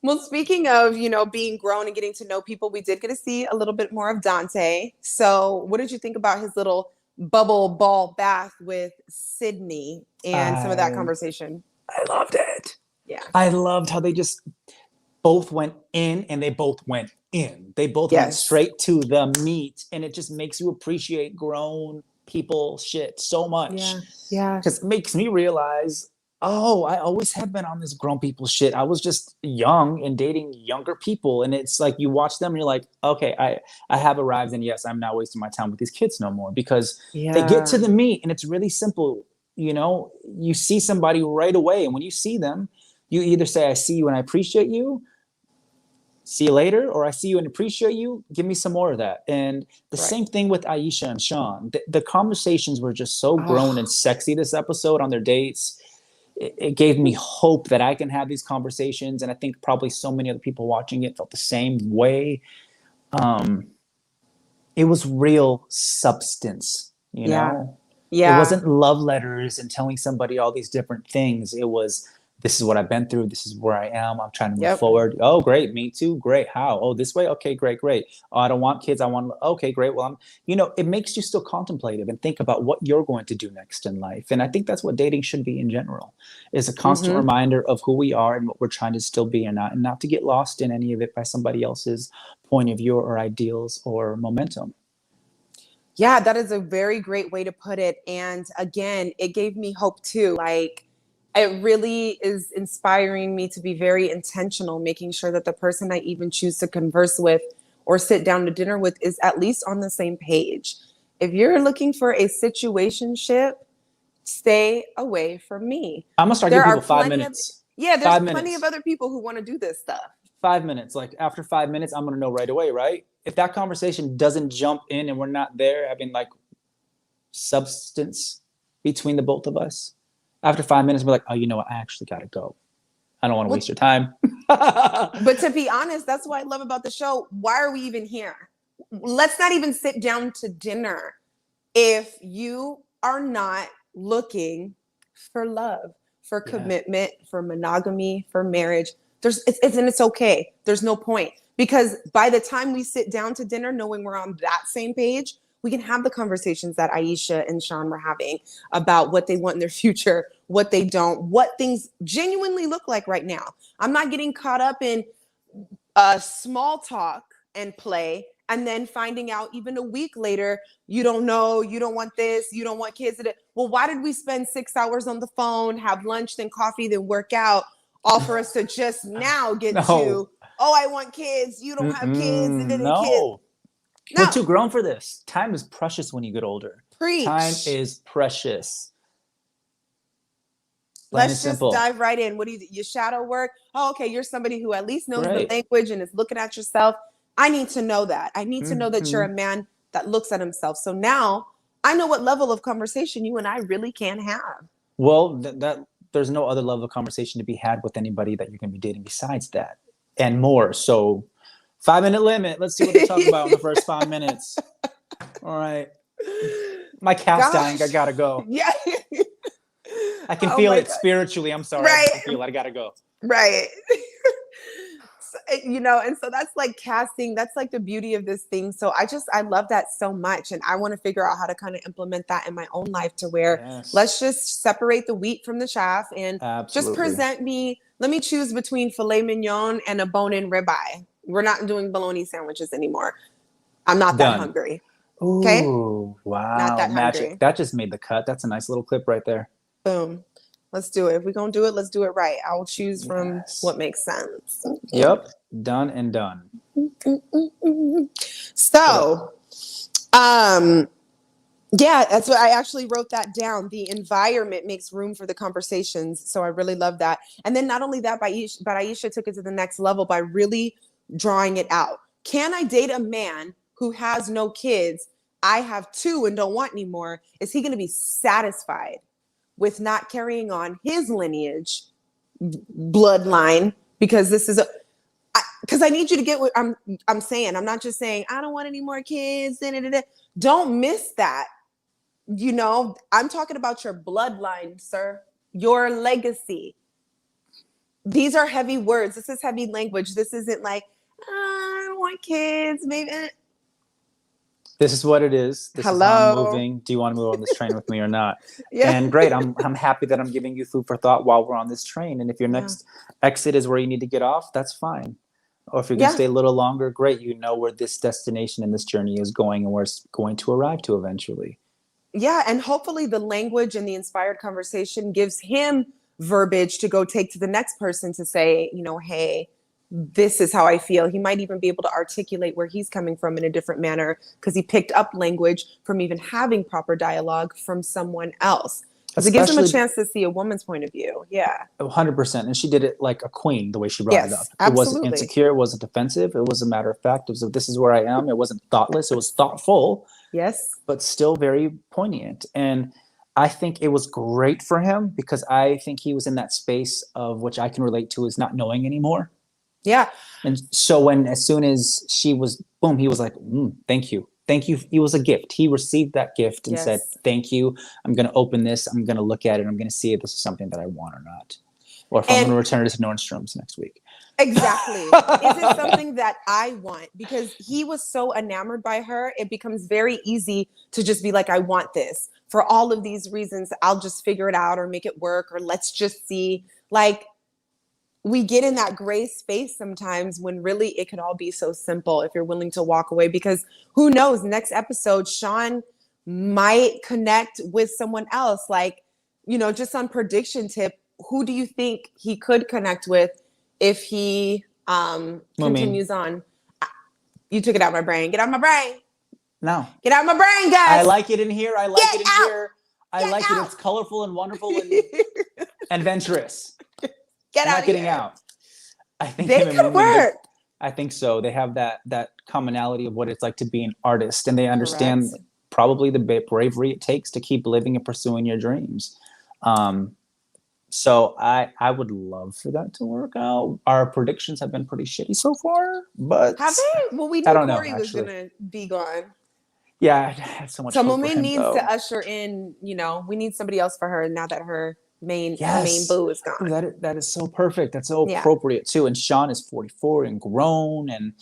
Well, speaking of, being grown and getting to know people, we did get to see a little bit more of Dante. So what did you think about his little bubble ball bath with Sydney and some of that conversation? I loved it. Yeah. I loved how they just both went in and they both went in. They both went straight to the meat, and it just makes you appreciate grown people shit so much. Yeah. Because it makes me realize, I always have been on this grown people shit. I was just young and dating younger people, and it's like you watch them and you're like, okay, I have arrived, and yes, I'm not wasting my time with these kids no more, because they get to the meat and it's really simple. You see somebody right away, and when you see them, you either say, I see you and I appreciate you, see you later, or I see you and appreciate you, give me some more of that. And the same thing with Aisha and Sean. The conversations were just so grown and sexy this episode on their dates. It gave me hope that I can have these conversations, and I think probably so many other people watching it felt the same way. It was real substance, you know? Yeah. It wasn't love letters and telling somebody all these different things. It was, this is what I've been through. This is where I am. I'm trying to move forward. Oh, great. Me too. Great. How? Oh, this way. Okay, great. Oh, I don't want kids. Okay, great. Well, it makes you still contemplative and think about what you're going to do next in life. And I think that's what dating should be in general, is a constant reminder of who we are and what we're trying to still be, and not to get lost in any of it by somebody else's point of view or ideals or momentum. Yeah, that is a very great way to put it. And again, it gave me hope too. Like, it really is inspiring me to be very intentional, making sure that the person I even choose to converse with or sit down to dinner with is at least on the same page. If you're looking for a situationship, stay away from me. I'm going to start giving people 5 minutes. There's plenty of other people who want to do this stuff. 5 minutes. Like, after 5 minutes, I'm going to know right away, right? If that conversation doesn't jump in and we're not there having like substance between the both of us, after 5 minutes, we're like, oh, you know what? I actually got to go. I don't want to waste your time. But to be honest, that's what I love about the show. Why are we even here? Let's not even sit down to dinner if you are not looking for love, for commitment, for monogamy, for marriage. It's okay. There's no point, because by the time we sit down to dinner, knowing we're on that same page, we can have the conversations that Aisha and Sean were having about what they want in their future, what they don't, what things genuinely look like right now. I'm not getting caught up in small talk and play and then finding out even a week later, you don't know, you don't want this, you don't want kids. Well, why did we spend 6 hours on the phone, have lunch, then coffee, then work out, all for us to just now get to, oh, I want kids, you don't have kids, and then kids. No. We're too grown for this. Time is precious when you get older. Preach. Time is precious. Let's just dive right in. What do you shadow work? Oh, okay. You're somebody who at least knows the language and is looking at yourself. I need to know that. I need to know that you're a man that looks at himself. So now I know what level of conversation you and I really can have. Well, that there's no other level of conversation to be had with anybody that you're going to be dating besides that and more. So 5-minute limit. Let's see what they're talking about in the first 5 minutes. All right. My cat's dying. I got to go. Yeah. I can feel it spiritually. I'm sorry. Right. I can feel it. I gotta go. Right. And so that's like casting. That's like the beauty of this thing. So I love that so much. And I want to figure out how to kind of implement that in my own life to where let's just separate the wheat from the chaff and just present me. Let me choose between filet mignon and a bone-in ribeye. We're not doing bologna sandwiches anymore. I'm not that hungry. Okay. Ooh, wow. Not that magic. hungry. That just made the cut. That's a nice little clip right there. Boom. Let's do it. If we're going to do it, let's do it right. I'll choose from what makes sense. Yep. Done and done. So, that's what I actually wrote that down. The environment makes room for the conversations. So I really love that. And then not only that, but Aisha took it to the next level by really drawing it out. Can I date a man who has no kids? I have 2 and don't want any more. Is he going to be satisfied with not carrying on his lineage, bloodline? Because this is because I need you to get what I'm saying. I'm not just saying I don't want any more kids. Don't miss that. I'm talking about your bloodline, sir. Your legacy. These are heavy words. This is heavy language. This isn't like I don't want kids. Maybe. This is what it is. This is how I'm moving. Do you want to move on this train with me or not? Yeah. And great. I'm happy that I'm giving you food for thought while we're on this train. And if your next exit is where you need to get off, that's fine. Or if you're going to stay a little longer, great. You know where this destination and this journey is going and where it's going to arrive to eventually. Yeah. And hopefully the language and the inspired conversation gives him verbiage to go take to the next person to say, hey, this is how I feel. He might even be able to articulate where he's coming from in a different manner because he picked up language from even having proper dialogue from someone else. It gives him a chance to see a woman's point of view. Yeah. 100%. And she did it like a queen, the way she brought it up. Absolutely. It wasn't insecure. It wasn't defensive. It was a matter of fact. It was, this is where I am. It wasn't thoughtless. It was thoughtful. Yes. But still very poignant. And I think it was great for him because I think he was in that space of which I can relate to is not knowing anymore. Yeah. And so as soon as she was, boom, he was like, thank you. Thank you. It was a gift. He received that gift and said, thank you. I'm going to open this. I'm going to look at it. I'm going to see if this is something that I want or not. Or if I'm going to return it to Nordstrom's next week. Exactly. Is it something that I want? Because he was so enamored by her, it becomes very easy to just be like, I want this. For all of these reasons, I'll just figure it out or make it work or let's just see. Like, we get in that gray space sometimes when really it could all be so simple if you're willing to walk away, because who knows, next episode, Sean might connect with someone else. Like, just on prediction tip, who do you think he could connect with if he continues on? You took it out of my brain. Get out of my brain. No. Get out of my brain, guys. I like it in here. I like it in here. I like it. It's colorful and wonderful and adventurous. Not getting out. I think they could work. I think so. They have that commonality of what it's like to be an artist, and they understand probably the bravery it takes to keep living and pursuing your dreams. So I would love for that to work out. Our predictions have been pretty shitty so far, but have they? Well, we knew Corey was gonna be gone. Yeah, I had so much. So Mummy needs to usher in. We need somebody else for her now that her main boo is gone. That is so perfect. That's so appropriate too. And Sean is 44 and grown and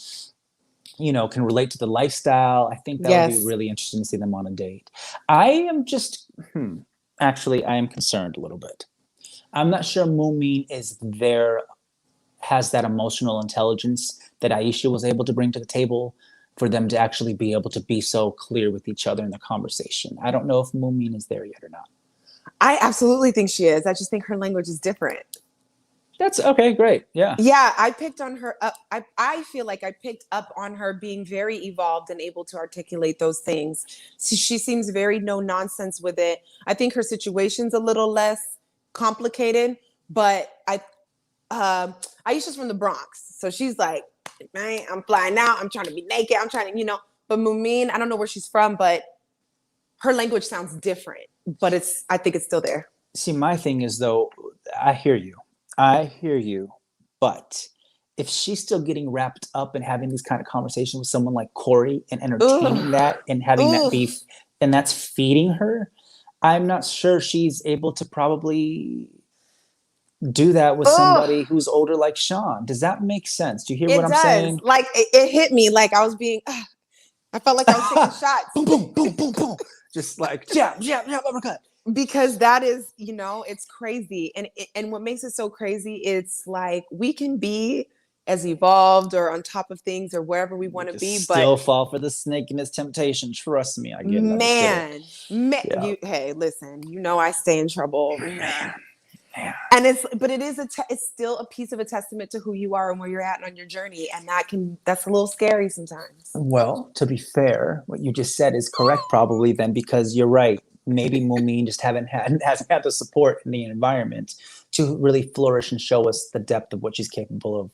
can relate to the lifestyle. I think that would be really interesting to see them on a date. I am just actually I am concerned a little bit. I'm not sure Moomin has that emotional intelligence that Aisha was able to bring to the table for them to actually be able to be so clear with each other in the conversation. I don't know if Moomin is there yet or not. I absolutely think she is. I just think her language is different. That's okay. Great. Yeah. Yeah, I picked on her up. I feel like I picked up on her being very evolved and able to articulate those things. So she seems very no nonsense with it. I think her situation's a little less complicated, but Aisha's from the Bronx, so she's like, man, I'm flying out. I'm trying to be naked. I'm trying to, But Mumin, I don't know where she's from, but her language sounds different. But I think it's still there. See, my thing is though, I hear you, but if she's still getting wrapped up and having these kind of conversations with someone like Corey and entertaining that and having that beef, and that's feeding her, I'm not sure she's able to probably do that with somebody who's older like Sean. Does that make sense? Do you hear what I'm saying? Like it hit me like I was being. I felt like I was taking shots. Boom, boom, boom, boom, boom. Just like jab, jab, jab, uppercut. Because that is, it's crazy. And what makes it so crazy, it's like we can be as evolved or on top of things or wherever we want to be, but still fall for the snake in its temptation. Trust me, I get it. Man, yeah. Hey, listen, I stay in trouble, man. And it's still a piece of a testament to who you are and where you're at on your journey, and that's a little scary sometimes. Well, to be fair, what you just said is correct, probably then, because you're right. Maybe Moomin just hasn't had the support in the environment to really flourish and show us the depth of what she's capable of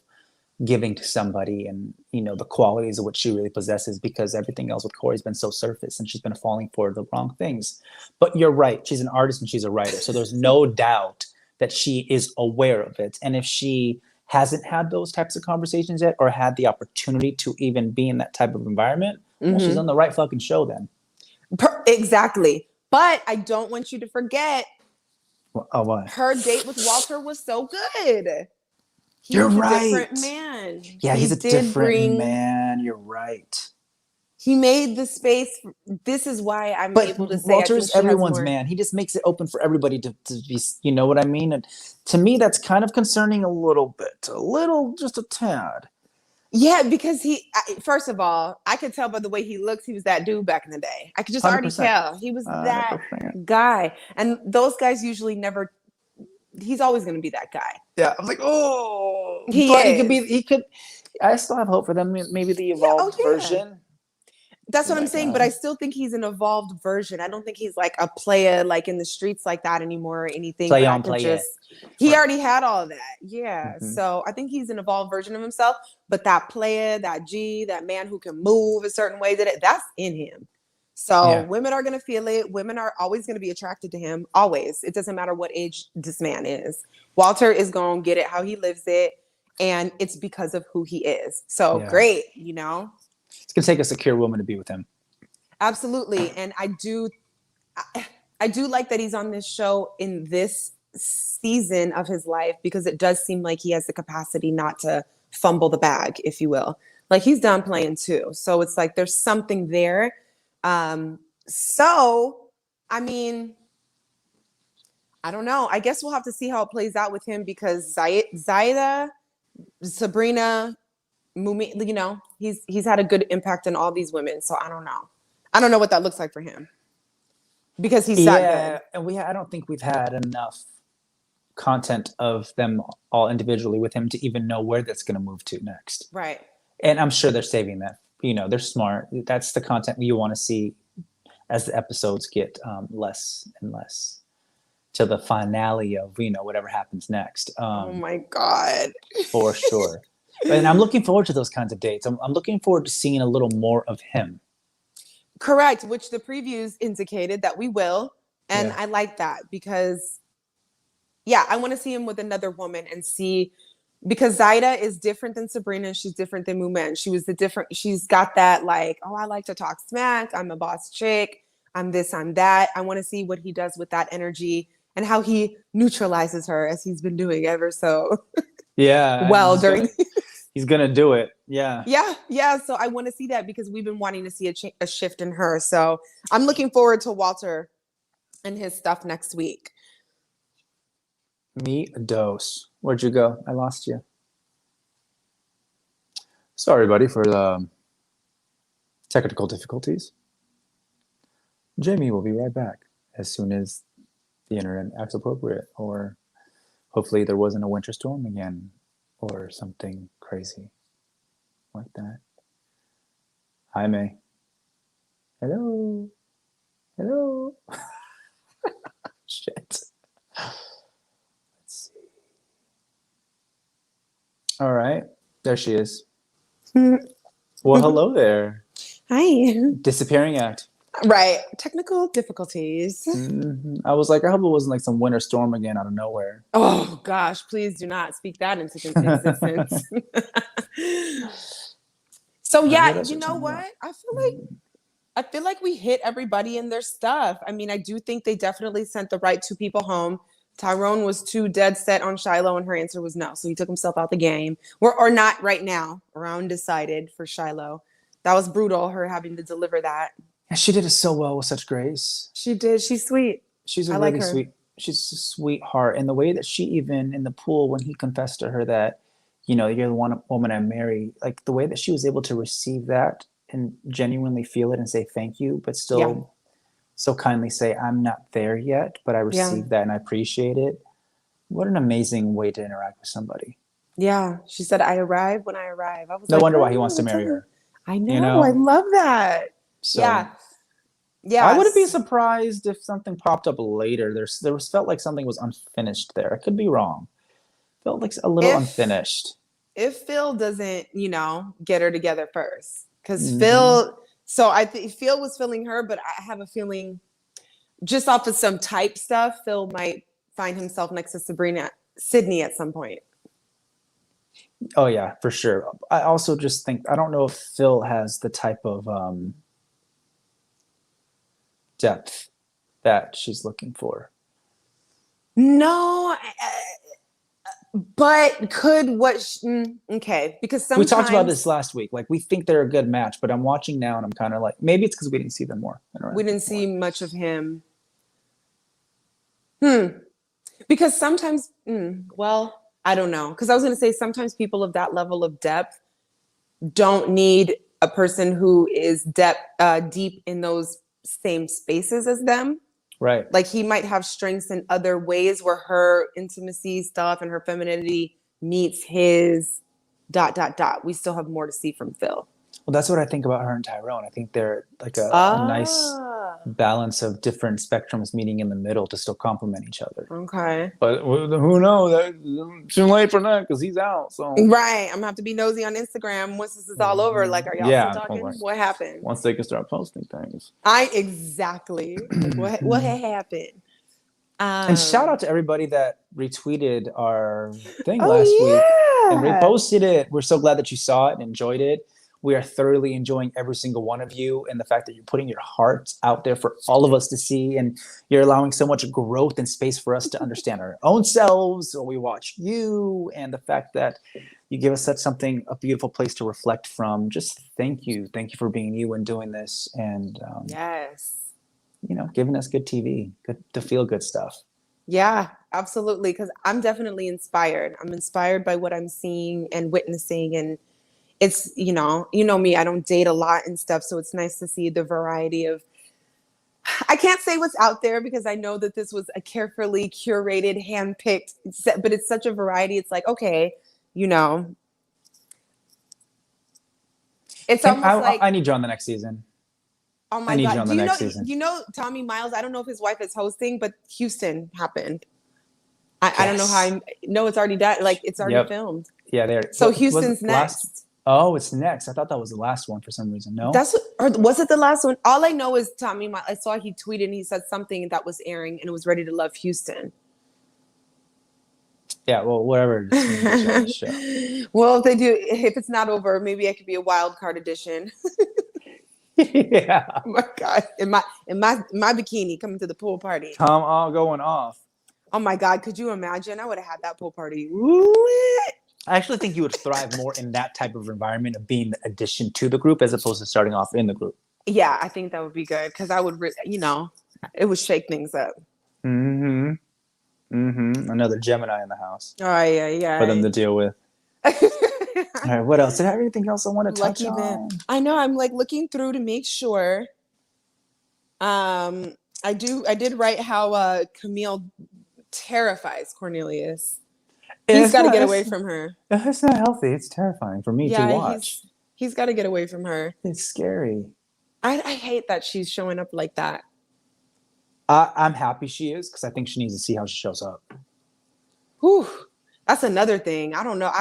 giving to somebody, and the qualities of what she really possesses, because everything else with Corey's been so surface and she's been falling for the wrong things. But you're right, she's an artist and she's a writer, so there's no doubt that she is aware of it. And if she hasn't had those types of conversations yet, or had the opportunity to even be in that type of environment, well, she's on the right fucking show then. Exactly. But I don't want you to forget what? Her date with Walter was so good. You're right. A different man. Yeah, he's a different man. You're right. He made the space. This is why I'm able to say Walter's everyone's man. He just makes it open for everybody to be, you know what I mean? And to me, that's kind of concerning a little bit. Just a tad. Yeah, because first of all, I could tell by the way he looks, he was that dude back in the day. I could just 100%. Already tell. He was that 100%. Guy. And those guys usually never, he's always going to be that guy. Yeah. I'm like, oh. He could, I still have hope for them. Maybe the evolved version. That's what I'm saying, but I still think he's an evolved version. I don't think he's like a player like in the streets like that anymore or anything. Play on, play it. He already had all of that. Yeah. Mm-hmm. So I think he's an evolved version of himself, but that player, that G, that man who can move a certain way, that's in him. So women are going to feel it. Women are always going to be attracted to him. Always. It doesn't matter what age this man is. Walter is going to get it how he lives it. And it's because of who he is. So great, It's going to take a secure woman to be with him. Absolutely. And I do like that he's on this show in this season of his life, because it does seem like he has the capacity not to fumble the bag, if you will. Like he's done playing too. So it's like there's something there. So, I mean, I don't know. I guess we'll have to see how it plays out with him, because Zaida, Sabrina, Mumi, he's had a good impact on all these women. So I don't know. I don't know what that looks like for him, because he's that good. And I don't think we've had enough content of them all individually with him to even know where that's going to move to next. Right. And I'm sure they're saving that. They're smart. That's the content you want to see as the episodes get less and less to the finale of, whatever happens next. Oh my God. For sure. And I'm looking forward to those kinds of dates. I'm looking forward to seeing a little more of him. Correct, which the previews indicated that we will. And I like that because, I want to see him with another woman and see, because Zaida is different than Sabrina. She's different than Mumen. She's got that like, oh, I like to talk smack. I'm a boss chick. I'm this, I'm that. I want to see what he does with that energy and how he neutralizes her, as he's been doing ever so well during... He's going to do it. Yeah. Yeah. So I want to see that, because we've been wanting to see a shift in her. So I'm looking forward to Walter and his stuff next week. Me a dose. Where'd you go? I lost you. Sorry, buddy, for the Technical difficulties. Jaimi will be right back as soon as the internet acts appropriate, or hopefully there wasn't a winter storm again, or something crazy like that. Hi, May. Hello. Hello. Shit. Let's see. All right. There she is. Well, hello there. Hi. Disappearing act. Right. Technical difficulties. I was like, I hope it wasn't like some winter storm again out of nowhere. Oh gosh, please do not speak that into existence. So yeah, you know what? I feel like we hit everybody in their stuff. I mean, I do think they definitely sent the right two people home. Tyrone was too dead set on Shiloh, and her answer was no. So he took himself out the game. Or not right now. We're undecided for Shiloh. That was brutal, her having to deliver that. Yeah, she did it so well with such grace. She did. She's sweet. She's a I really like her. sweet. She's a sweetheart. And the way that she even in the pool when he confessed to her that, you know, you're the one woman I marry, like the way that she was able to receive that and genuinely feel it and say thank you, but still so kindly say, I'm not there yet, but I received that and I appreciate it. What an amazing way to interact with somebody. Yeah. She said, I arrive when I arrive. I was No like, wonder why he wants to marry her. I know. You know? I love that. So, yeah. I wouldn't be surprised if something popped up later. There was felt like something was unfinished there. I could be wrong. Felt like a little unfinished. If Phil doesn't, you know, get her together first, because Phil. So I think Phil was feeling her, but I have a feeling, just off of some type stuff, Phil might find himself next to Sydney at some point. Oh yeah, for sure. I also just think I don't know if Phil has the type of depth that she's looking for. No, but could okay, because sometimes we talked about this last week. Like we think they're a good match, but I'm watching now and I'm kind of like, maybe it's because we didn't see them more. We didn't see much of him. Because sometimes, well, I don't know. Because I was going to say sometimes people of that level of depth don't need a person who is deep in those same spaces as them. Right. Like he might have strengths in other ways where her intimacy stuff and her femininity meets his ... We still have more to see from Phil. Well, that's what I think about her and Tyrone. I think they're like a nice balance of different spectrums meeting in the middle to still complement each other. Okay. But who knows? Too late for that because he's out. So right. I'm gonna have to be nosy on Instagram once this is all over. Like, are y'all still talking? What happened? Once they can start posting things. Exactly. Like, what had happened? And shout out to everybody that retweeted our thing last week and reposted it. We're so glad that you saw it and enjoyed it. We are thoroughly enjoying every single one of you and the fact that you're putting your hearts out there for all of us to see. And you're allowing so much growth and space for us to understand our own selves. Or we watch you, and the fact that you give us a beautiful place to reflect from. Just thank you. Thank you for being you and doing this. And you know, giving us good TV, good to feel good stuff. Yeah, absolutely. Because I'm definitely inspired. I'm inspired by what I'm seeing and witnessing. And it's, you know me, I don't date a lot and stuff. So it's nice to see the variety of, I can't say what's out there because I know that this was a carefully curated, handpicked, but it's such a variety. It's like, okay, you know, it's almost like. I need you on the next season. Oh my God. You know Tommy Miles? I don't know if his wife is hosting, but Houston happened. I don't know how I know it's already done. Like it's already filmed. Yeah, there. So Houston's next. Oh, it's next. I thought that was the last one for some reason. No, or was it the last one? All I know is Tommy Miles. I saw he tweeted and he said something that was airing and it was Ready to Love Houston. Yeah, well, whatever. Well, if it's not over, maybe I could be a wild card edition. Yeah. Oh my God. In my bikini coming to the pool party. Tom all going off. Oh my God. Could you imagine? I would have had that pool party. I actually think you would thrive more in that type of environment of being the addition to the group as opposed to starting off in the group. Yeah, I think that would be good because I would, it would shake things up. Another Gemini in the house. Oh, yeah. For them to deal with. All right, what else? Did I have anything else I want to touch Lucky man. on? I know. I'm like looking through to make sure. I did write how Camille terrifies Cornelius. He's got to get away from her. It's not healthy. It's terrifying for me to Yeah, watch. he's got to get away from her. It's scary. I hate that she's showing up like that. I'm happy she is because I think she needs to see how she shows up. Whew. That's another thing. I don't know.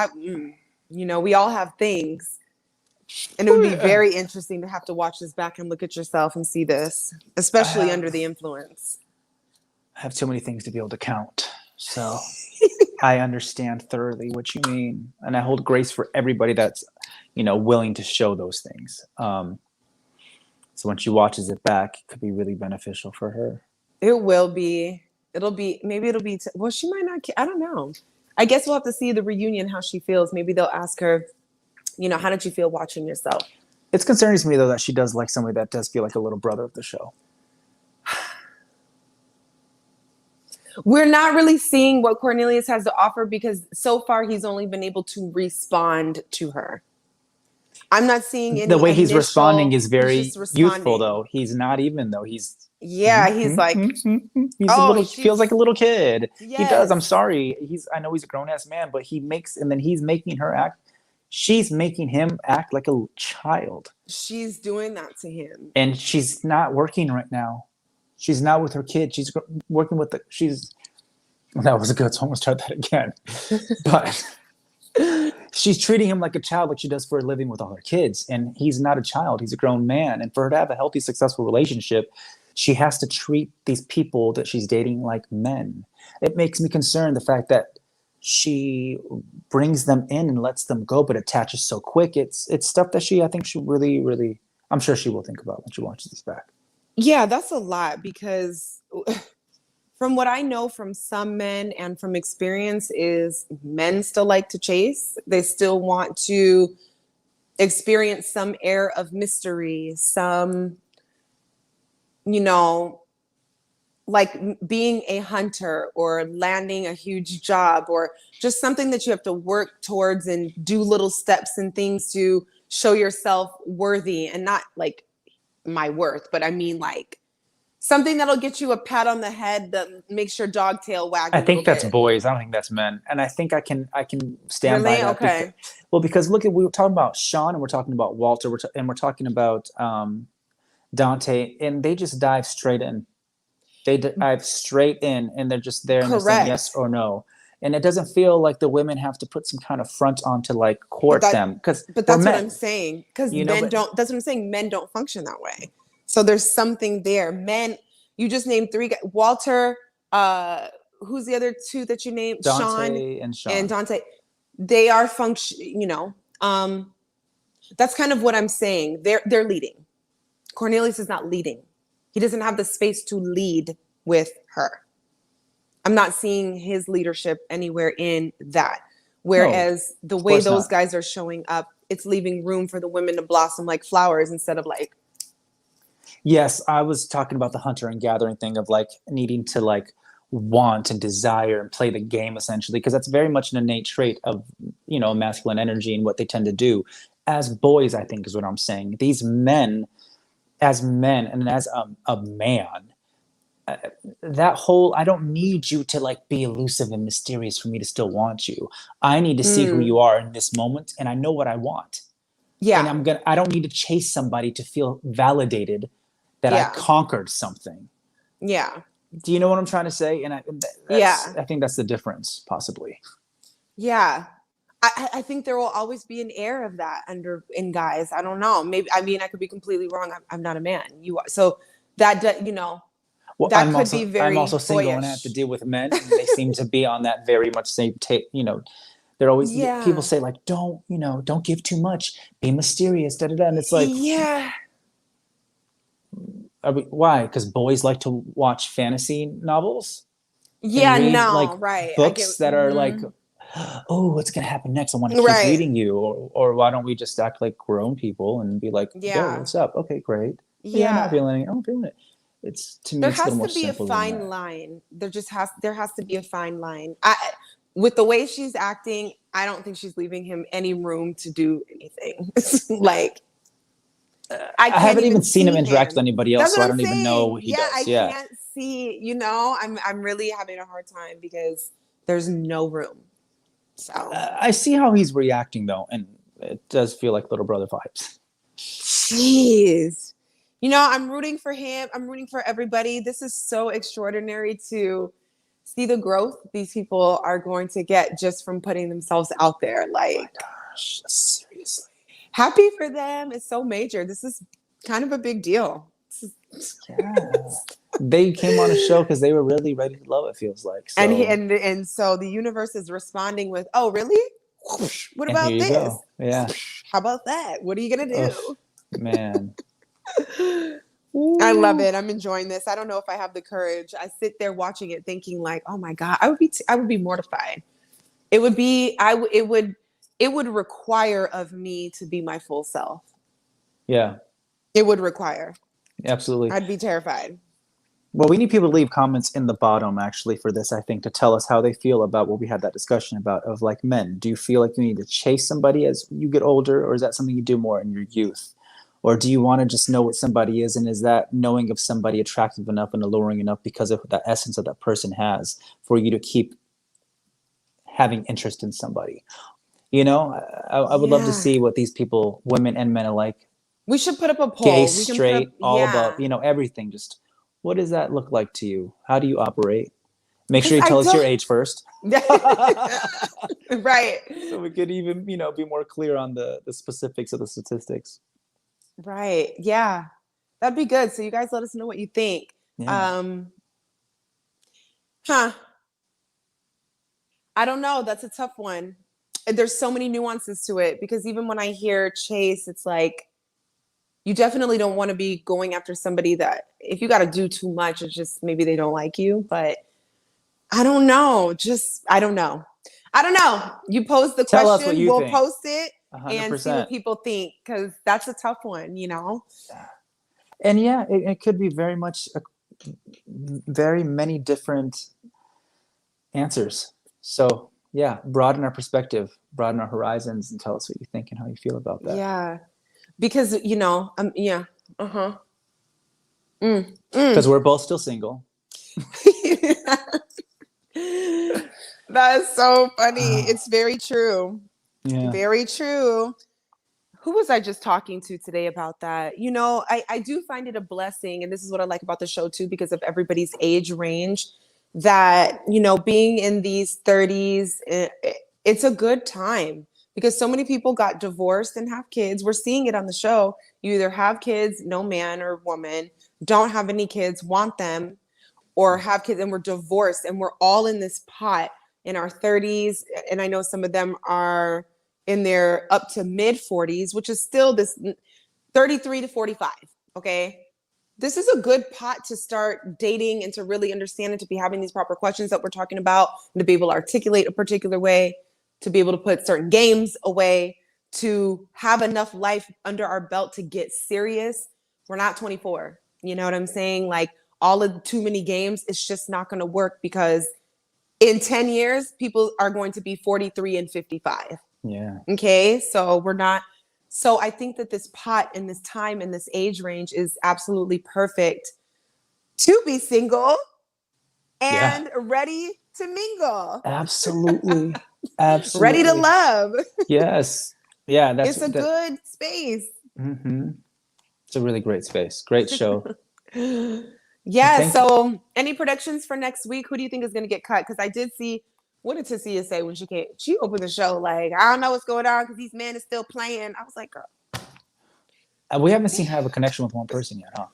We all have things. And it would be very interesting to have to watch this back and look at yourself and see this, especially under the influence. I have too many things to be able to count. So I understand thoroughly what you mean. And I hold grace for everybody that's, willing to show those things. So when she watches it back, it could be really beneficial for her. It will be. Well, she might not. I don't know. I guess we'll have to see the reunion, how she feels. Maybe they'll ask her, how did you feel watching yourself? It's concerning to me, though, that she does like somebody that does feel like a little brother of the show. We're not really seeing what Cornelius has to offer because so far he's only been able to respond to her. I'm not seeing any. The way he's responding is very youthful, though. He's not even, though. He's like, feels like a little kid. Yes. He does. I'm sorry. I know he's a grown ass man, but he's making her act. She's making him act like a child. She's doing that to him. And she's not working right now. She's not with her kid. She's working with that was good. So I'm going to start that again. But she's treating him like a child, like she does for a living with all her kids. And he's not a child. He's a grown man. And for her to have a healthy, successful relationship, she has to treat these people that she's dating like men. It makes me concerned, the fact that she brings them in and lets them go, but attaches so quick. It's stuff that I think she really, really, I'm sure she will think about when she watches this back. Yeah, that's a lot because from what I know from some men and from experience is men still like to chase. They still want to experience some air of mystery, some, like being a hunter or landing a huge job or just something that you have to work towards and do little steps and things to show yourself worthy, and not like my worth, but I mean like something that'll get you a pat on the head that makes your dog tail wag. I think that's boys. I don't think that's men. And I think I can stand by that. Okay. Because look we were talking about Sean and we're talking about Walter and we're talking about Dante, and they just dive straight in. They dive straight in and they're just there and they're saying yes or no. And it doesn't feel like the women have to put some kind of front on to like court them. But that's what I'm saying. Because that's what I'm saying. Men don't function that way. So there's something there. Men, you just named 3 guys. Walter, who's the other 2 that you named? Dante Sean. And Dante. They are that's kind of what I'm saying. They're leading. Cornelius is not leading. He doesn't have the space to lead with her. I'm not seeing his leadership anywhere in that. Whereas the way those guys are showing up, it's leaving room for the women to blossom like flowers instead of like. Yes, I was talking about the hunter and gathering thing of like needing to like want and desire and play the game essentially, because that's very much an innate trait of, masculine energy and what they tend to do. As boys, I think is what I'm saying. These men, as men and as a man, that whole, I don't need you to like be elusive and mysterious for me to still want you. I need to see who you are in this moment, and I know what I want. Yeah. And I don't need to chase somebody to feel validated that I conquered something. Yeah. Do you know what I'm trying to say? And I think that's the difference, possibly. Yeah. I think there will always be an air of that in guys. I don't know. Maybe, I could be completely wrong. I'm not a man. You are. So that, well, that could be very I'm also single boyish. and I have to deal with men. And they seem to be on that very much same tape. They're always, people say like, don't give too much. Be mysterious. And it's like, why? Because boys like to watch fantasy novels. Yeah, read, right. Books that are like, oh, what's going to happen next? I want to keep reading you. Or why don't we just act like grown people and be like, yo, what's up? Okay, great. Yeah, I'm not feeling it. I'm feeling it. It's, to me, there it's a little more has to be a simple fine line. There has to be a fine line. with the way she's acting, I don't think she's leaving him any room to do anything. Like, I can't haven't even see seen him interact with anybody else, That's so what I I'm don't even know saying. what he Yeah, does. I Yeah. can't see, you know, I'm really having a hard time because there's no room. So I see how he's reacting though, and it does feel like little brother vibes. jeez. You know, I'm rooting for him. I'm rooting for everybody. This is so extraordinary to see the growth these people are going to get just from putting themselves out there. Like, Oh my gosh, seriously. happy for them. It's so major. This is kind of a big deal. Yeah. They came on a show because they were really ready to love, it feels like. So, And so the universe is responding with, oh, really? What and here about you this? go. Yeah. How about that? What are you gonna Oof, do? man. I love Ooh. it. I'm enjoying this. I don't know if I have the courage. I sit there watching it, thinking like, oh my god, I would be mortified. It would be it would require of me to be my full self. Yeah, It would require. absolutely. I'd be terrified. Well, we need people to leave comments in the bottom actually for this, I think, to tell us how they feel about what we had that discussion about of like men. Do you feel like you need to chase somebody as you get older, or is that something you do more in your youth? Or do you want to just know what somebody is, and is that knowing of somebody attractive enough and alluring enough because of the essence of that person has for you to keep having interest in somebody? You know, I would love to Yeah. see what these people, women and men alike, We should put up a gay, poll. We can put up, straight, all yeah. above, you know, everything. Just what does that look like to you? How do you operate? Make sure Because you I tell us your don't age first. right. So we could even, you know, be more clear on the specifics of the statistics. Right. Yeah. That'd be good. So you guys let us know what you think. Yeah. Um, huh. I don't know. That's a tough one. There's so many nuances to it because even when I hear chase, it's like you definitely don't want to be going after somebody that if you got to do too much, it's just maybe they don't like you. But I don't know. Just I don't know. I don't know. You pose the Tell us what question, you we'll think. post it and see what 100%. people think because that's a tough one, you know? And yeah, it could be very much very many different answers. So yeah, broaden our perspective, broaden our horizons, and tell us what you think and how you feel about that. Yeah. Because, you know, yeah. Uh-huh. Because we're both still single. That's so funny. It's very true. Yeah. Very true. Who was I just talking to today about that? You know, I do find it a blessing, and this is what I like about the show too, because of everybody's age range, that, you know, being in these 30s, it's a good time because so many people got divorced and have kids. We're seeing it on the show. You either have kids, no man or woman, don't have any kids, want them, or have kids, and we're divorced, and we're all in this pot in our 30s. And I know some of them are in their up to mid 40s, which is still this 33 to 45. Okay. This is a good pot to start dating and to really understand and to be having these proper questions that we're talking about, and to be able to articulate a particular way, to be able to put certain games away, to have enough life under our belt to get serious. We're not 24. You know what I'm saying? Like all of too many games, it's just not going to work because in 10 years, people are going to be 43 and 55. Yeah. Okay. So we're not. So I think that this pot and this time and this age range is absolutely perfect to be single Yeah. and ready to mingle, Absolutely. ready to Absolutely. love. Yes. Yeah, that's It's a that. good space. It's a really great space. Great show. Yeah. Thank you. So any predictions for next week? Who do you think is going to get cut? Because I did see, what did Tasia say when she came? She opened the show like, I don't know what's going on because these men is still playing. I was like, girl. We haven't seen her have a connection with one person yet, huh?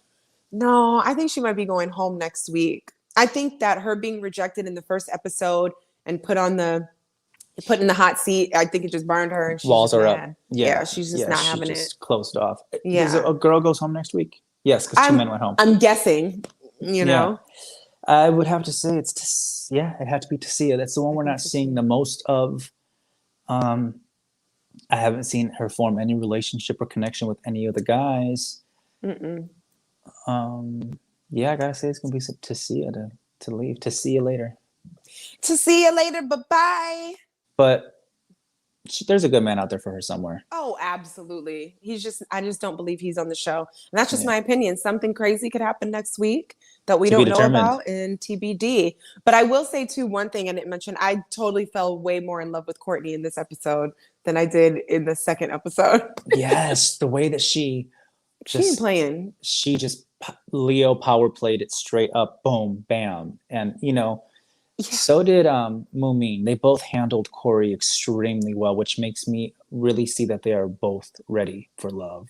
No, I think she might be going home next week. I think that her being rejected in the first episode and put in the hot seat, I think it just burned her and she's Walls just are mad. up. Yeah. She's just Yeah. not She having it. just closed off. Does Yeah. a girl goes home next week? Yes, because two men went home. I'm guessing, you Yeah. know. I would have to say it had to be Tasia. That's the one we're not seeing the most of. I haven't seen her form any relationship or connection with any of the guys. Mm-mm. Yeah, I gotta say it's gonna be Tasia to leave. To see you later. To see you later. Bye-bye. But there's a good man out there for her somewhere. Oh, absolutely. I just don't believe he's on the show. And that's just Yeah. my opinion. Something crazy could happen next week that we To be don't know determined. about in TBD. But I will say too, one thing I didn't mention, I totally fell way more in love with Courtney in this episode than I did in the second episode. Yes, the way that she ain't playing. She just Leo power played it straight up, boom, bam. And so did Mumin. They both handled Corey extremely well, which makes me really see that they are both ready for love.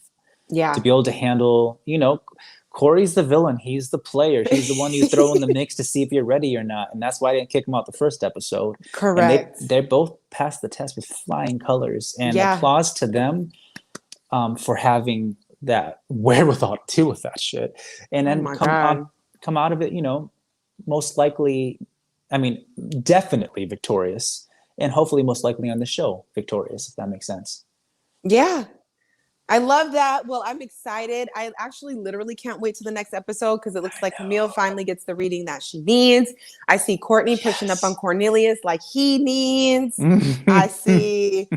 Yeah. To be able to handle, Corey's the villain. He's the player. He's the one you throw in the mix to see if you're ready or not. And that's why I didn't kick him out the first episode. Correct. And they both passed the test with flying colors. And applause to them for having that wherewithal to deal with that shit. And then come out of it, most likely, definitely victorious. And hopefully most likely on the show victorious, if that makes sense. Yeah. I love that. Well, I'm excited. I actually literally can't wait to the next episode because it looks like Camille finally gets the reading that she needs. I see Courtney pushing up on Cornelius like he needs. I see,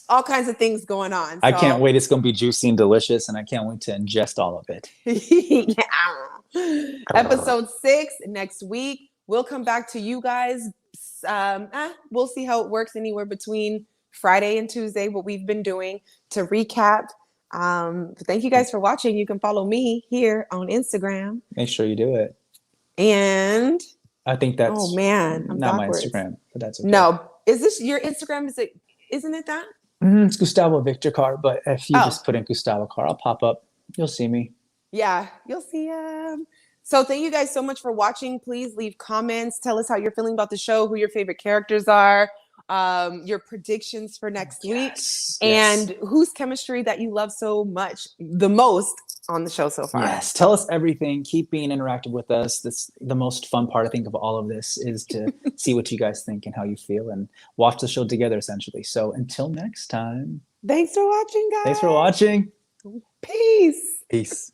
all kinds of things going on. So. I can't wait. It's going to be juicy and delicious, and I can't wait to ingest all of it. Episode 6 next week. We'll come back to you guys. We'll see how it works anywhere between Friday and Tuesday, what we've been doing to recap. Thank you guys for watching. You can follow me here on Instagram. Make sure you do it. And I think that's I'm not backwards. my Instagram, but that's okay. No, is this your Instagram? Isn't it that? It's Gustavo Victor Car, but if you just put in Gustavo Car, I'll pop up. You'll see me. Yeah, you'll see him. So thank you guys so much for watching. Please leave comments. Tell us how you're feeling about the show, who your favorite characters are, your predictions for next week, and whose chemistry that you love so much, the most on the show so far. Yes, tell us everything. Keep being interactive with us. That's the most fun part, I think, of all of this is to see what you guys think and how you feel and watch the show together, essentially. So until next time. Thanks for watching, guys. Thanks for watching. Peace. Peace.